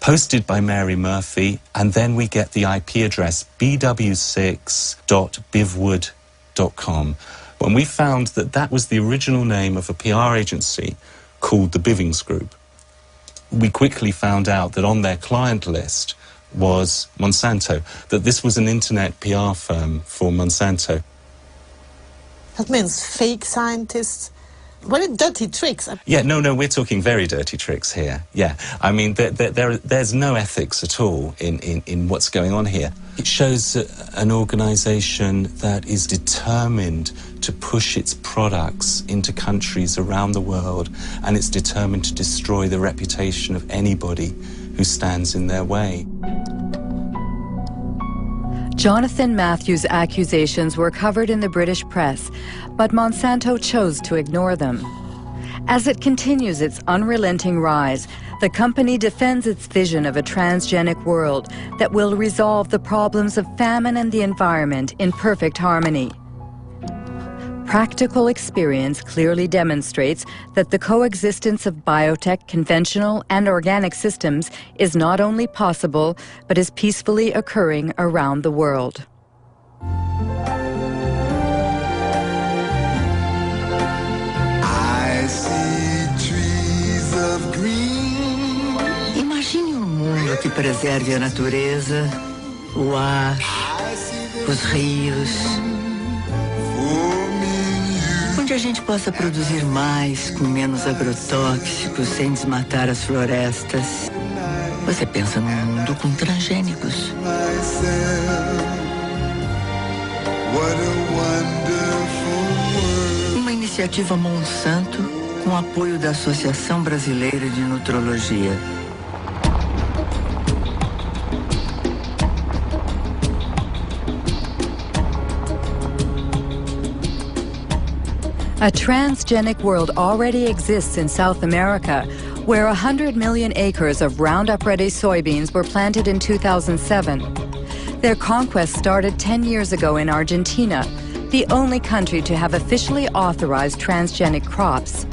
posted by Mary Murphy, and then we get the IP address, bw6.bivwood.com. When we found that that was the original name of a PR agency called the Bivings Group, we quickly found out that on their client list was Monsanto, that this was an internet PR firm for Monsanto. That means fake scientists. Very dirty tricks. Yeah, no, we're talking very dirty tricks here. Yeah, I mean, there's no ethics at all in what's going on here. It shows an organization that is determined to push its products into countries around the world, and it's determined to destroy the reputation of anybody who stands in their way. Jonathan Matthews' accusations were covered in the British press, but Monsanto chose to ignore them. As it continues its unrelenting rise, the company defends its vision of a transgenic world that will resolve the problems of famine and the environment in perfect harmony. Practical experience clearly demonstrates that the coexistence of biotech, conventional and organic systems is not only possible, but is peacefully occurring around the world. I see trees of green. Imagine mundo que preserve a natureza, o ar, os rios. Onde a gente possa produzir mais, com menos agrotóxicos, sem desmatar as florestas. Você pensa num mundo com transgênicos. What a wonderful iniciativa Monsanto com apoio da Associação Brasileira de Nutrologia. A transgenic world already exists in South America, where 100 million acres of Roundup-ready soybeans were planted in 2007. Their conquest started 10 years ago in Argentina, the only country to have officially authorized transgenic crops.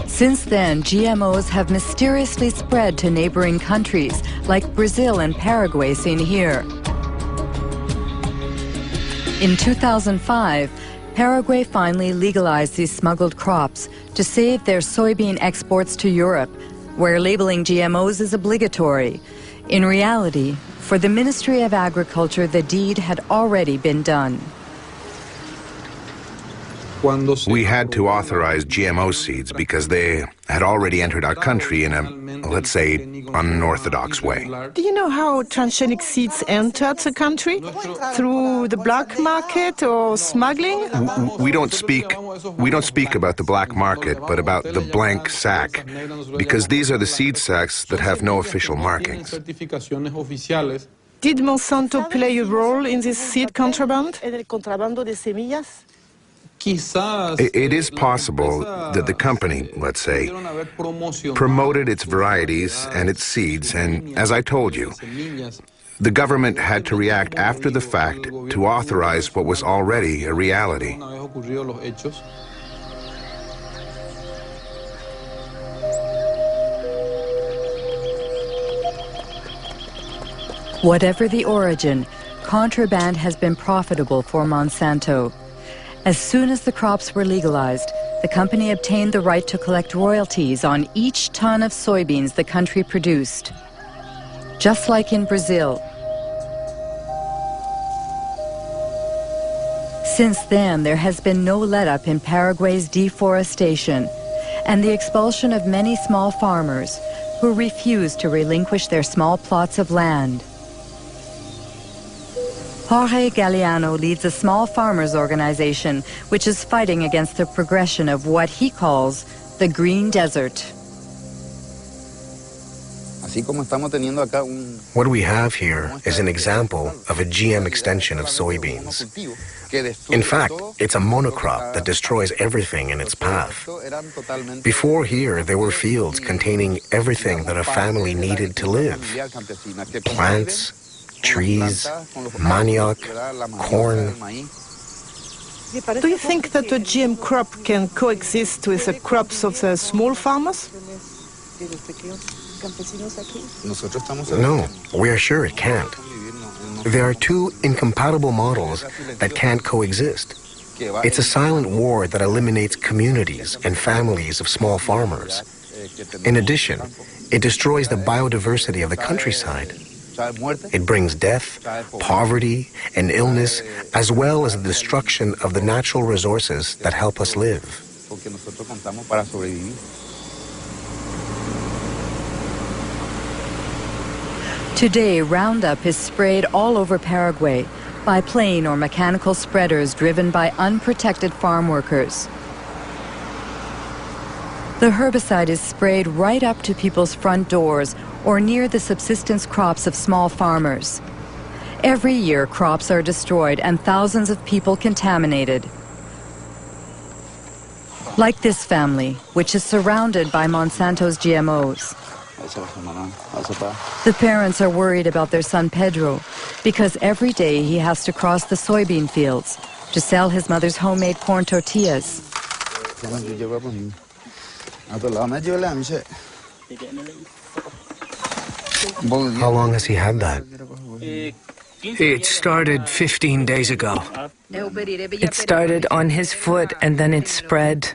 Since then, GMOs have mysteriously spread to neighboring countries like Brazil and Paraguay, seen here. In 2005, Paraguay finally legalized these smuggled crops to save their soybean exports to Europe, where labeling GMOs is obligatory. In reality, for the Ministry of Agriculture, the deed had already been done. We had to authorize GMO seeds because they had already entered our country in a, let's say, unorthodox way. Do you know how transgenic seeds entered the country? Through the black market or smuggling? We don't speak about the black market, but about the blank sack, because these are the seed sacks that have no official markings. Did Monsanto play a role in this seed contraband? It is possible that the company, let's say, promoted its varieties and its seeds, and as I told you, the government had to react after the fact to authorize what was already a reality. Whatever the origin, contraband has been profitable for Monsanto. As soon as the crops were legalized, the company obtained the right to collect royalties on each ton of soybeans the country produced. Just like in Brazil. Since then, there has been no let-up in Paraguay's deforestation and the expulsion of many small farmers who refuse to relinquish their small plots of land. Jorge Galeano leads a small farmers organization which is fighting against the progression of what he calls the green desert. What we have here is an example of a GM extension of soybeans. In fact, it's a monocrop that destroys everything in its path. Before here, there were fields containing everything that a family needed to live. Plants, trees, manioc, corn. Do you think that a GM crop can coexist with the crops of the small farmers? No, we are sure it can't. There are two incompatible models that can't coexist. It's a silent war that eliminates communities and families of small farmers. In addition, it destroys the biodiversity of the countryside. It brings death, poverty, and illness, as well as the destruction of the natural resources that help us live. Today, Roundup is sprayed all over Paraguay by plane or mechanical spreaders driven by unprotected farm workers. The herbicide is sprayed right up to people's front doors or near the subsistence crops of small farmers. Every year, crops are destroyed and thousands of people contaminated. Like this family, which is surrounded by Monsanto's GMOs. The parents are worried about their son Pedro because every day he has to cross the soybean fields to sell his mother's homemade corn tortillas. How long has he had that? It started 15 days ago. It started on his foot and then it spread.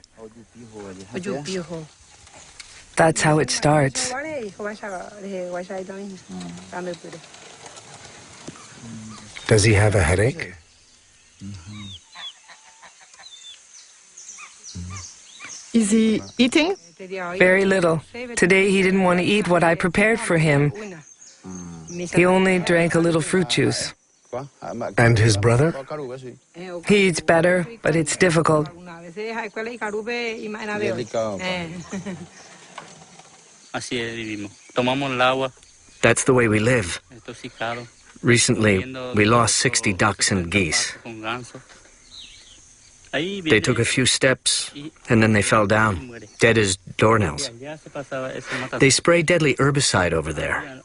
That's how it starts. Does he have a headache? Is he eating? Very little. Today he didn't want to eat what I prepared for him. He only drank a little fruit juice. And his brother? He eats better, but it's difficult. That's the way we live. Recently, we lost 60 ducks and geese. They took a few steps, and then they fell down, dead as doornails. They spray deadly herbicide over there.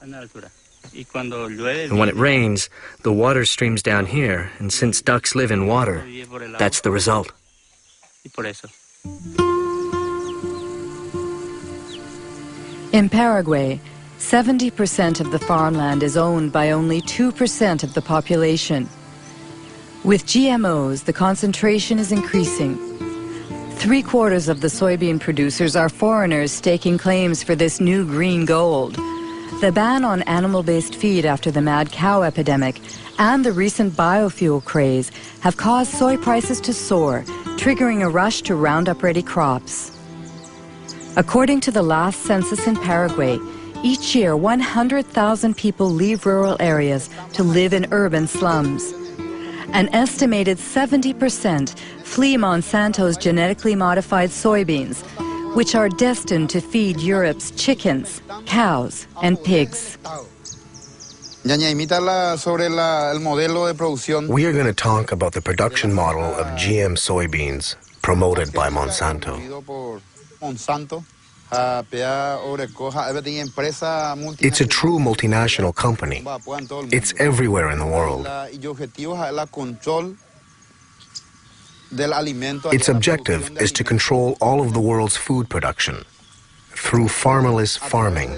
And when it rains, the water streams down here, and since ducks live in water, that's the result. In Paraguay, 70% of the farmland is owned by only 2% of the population. With GMOs, the concentration is increasing. 3/4 of the soybean producers are foreigners staking claims for this new green gold. The ban on animal-based feed after the mad cow epidemic and the recent biofuel craze have caused soy prices to soar, triggering a rush to Roundup-ready crops. According to the last census in Paraguay, each year 100,000 people leave rural areas to live in urban slums. An estimated 70% flee Monsanto's genetically modified soybeans, which are destined to feed Europe's chickens, cows, and pigs. We are going to talk about the production model of GM soybeans promoted by Monsanto. It's a true multinational company. It's everywhere in the world. Its objective is to control all of the world's food production through farmerless farming.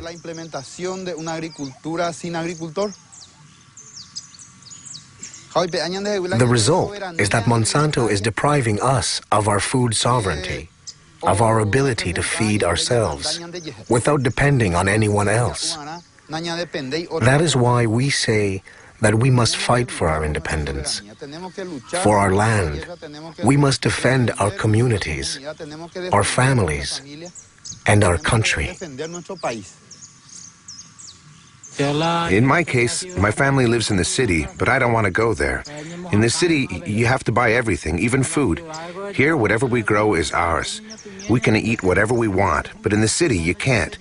The result is that Monsanto is depriving us of our food sovereignty, of our ability to feed ourselves, without depending on anyone else. That is why we say that we must fight for our independence, for our land. We must defend our communities, our families, and our country. In my case, my family lives in the city, but I don't want to go there. In the city, you have to buy everything, even food. Here, whatever we grow is ours. We can eat whatever we want, but in the city, you can't.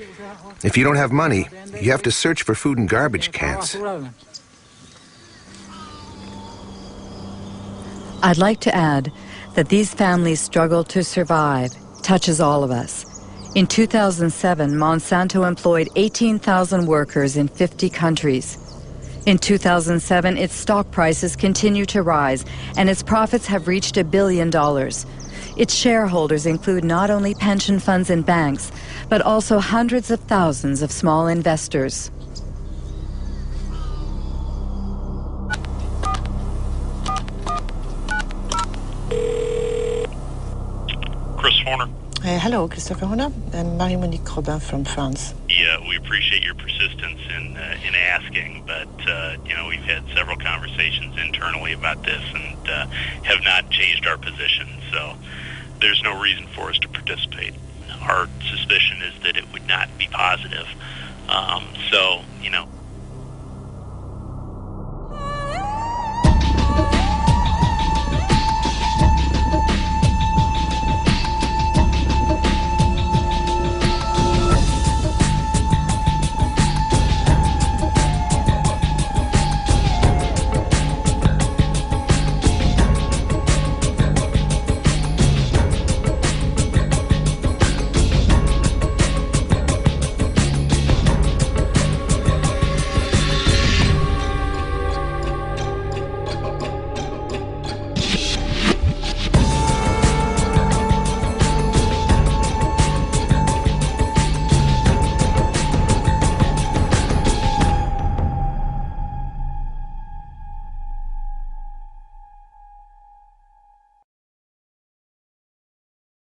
If you don't have money, you have to search for food in garbage cans. I'd like to add that these families' struggle to survive touches all of us. In 2007, Monsanto employed 18,000 workers in 50 countries. In 2007, its stock prices continue to rise, and its profits have reached $1 billion. Its shareholders include not only pension funds and banks, but also hundreds of thousands of small investors. Chris Horner. Hello, Christopher Horner. I'm Marie-Monique Robin from France. Yeah, we appreciate your persistence in asking, but we've had several conversations internally about this and have not changed our position. So there's no reason for us to participate. Our suspicion is that it would not be positive.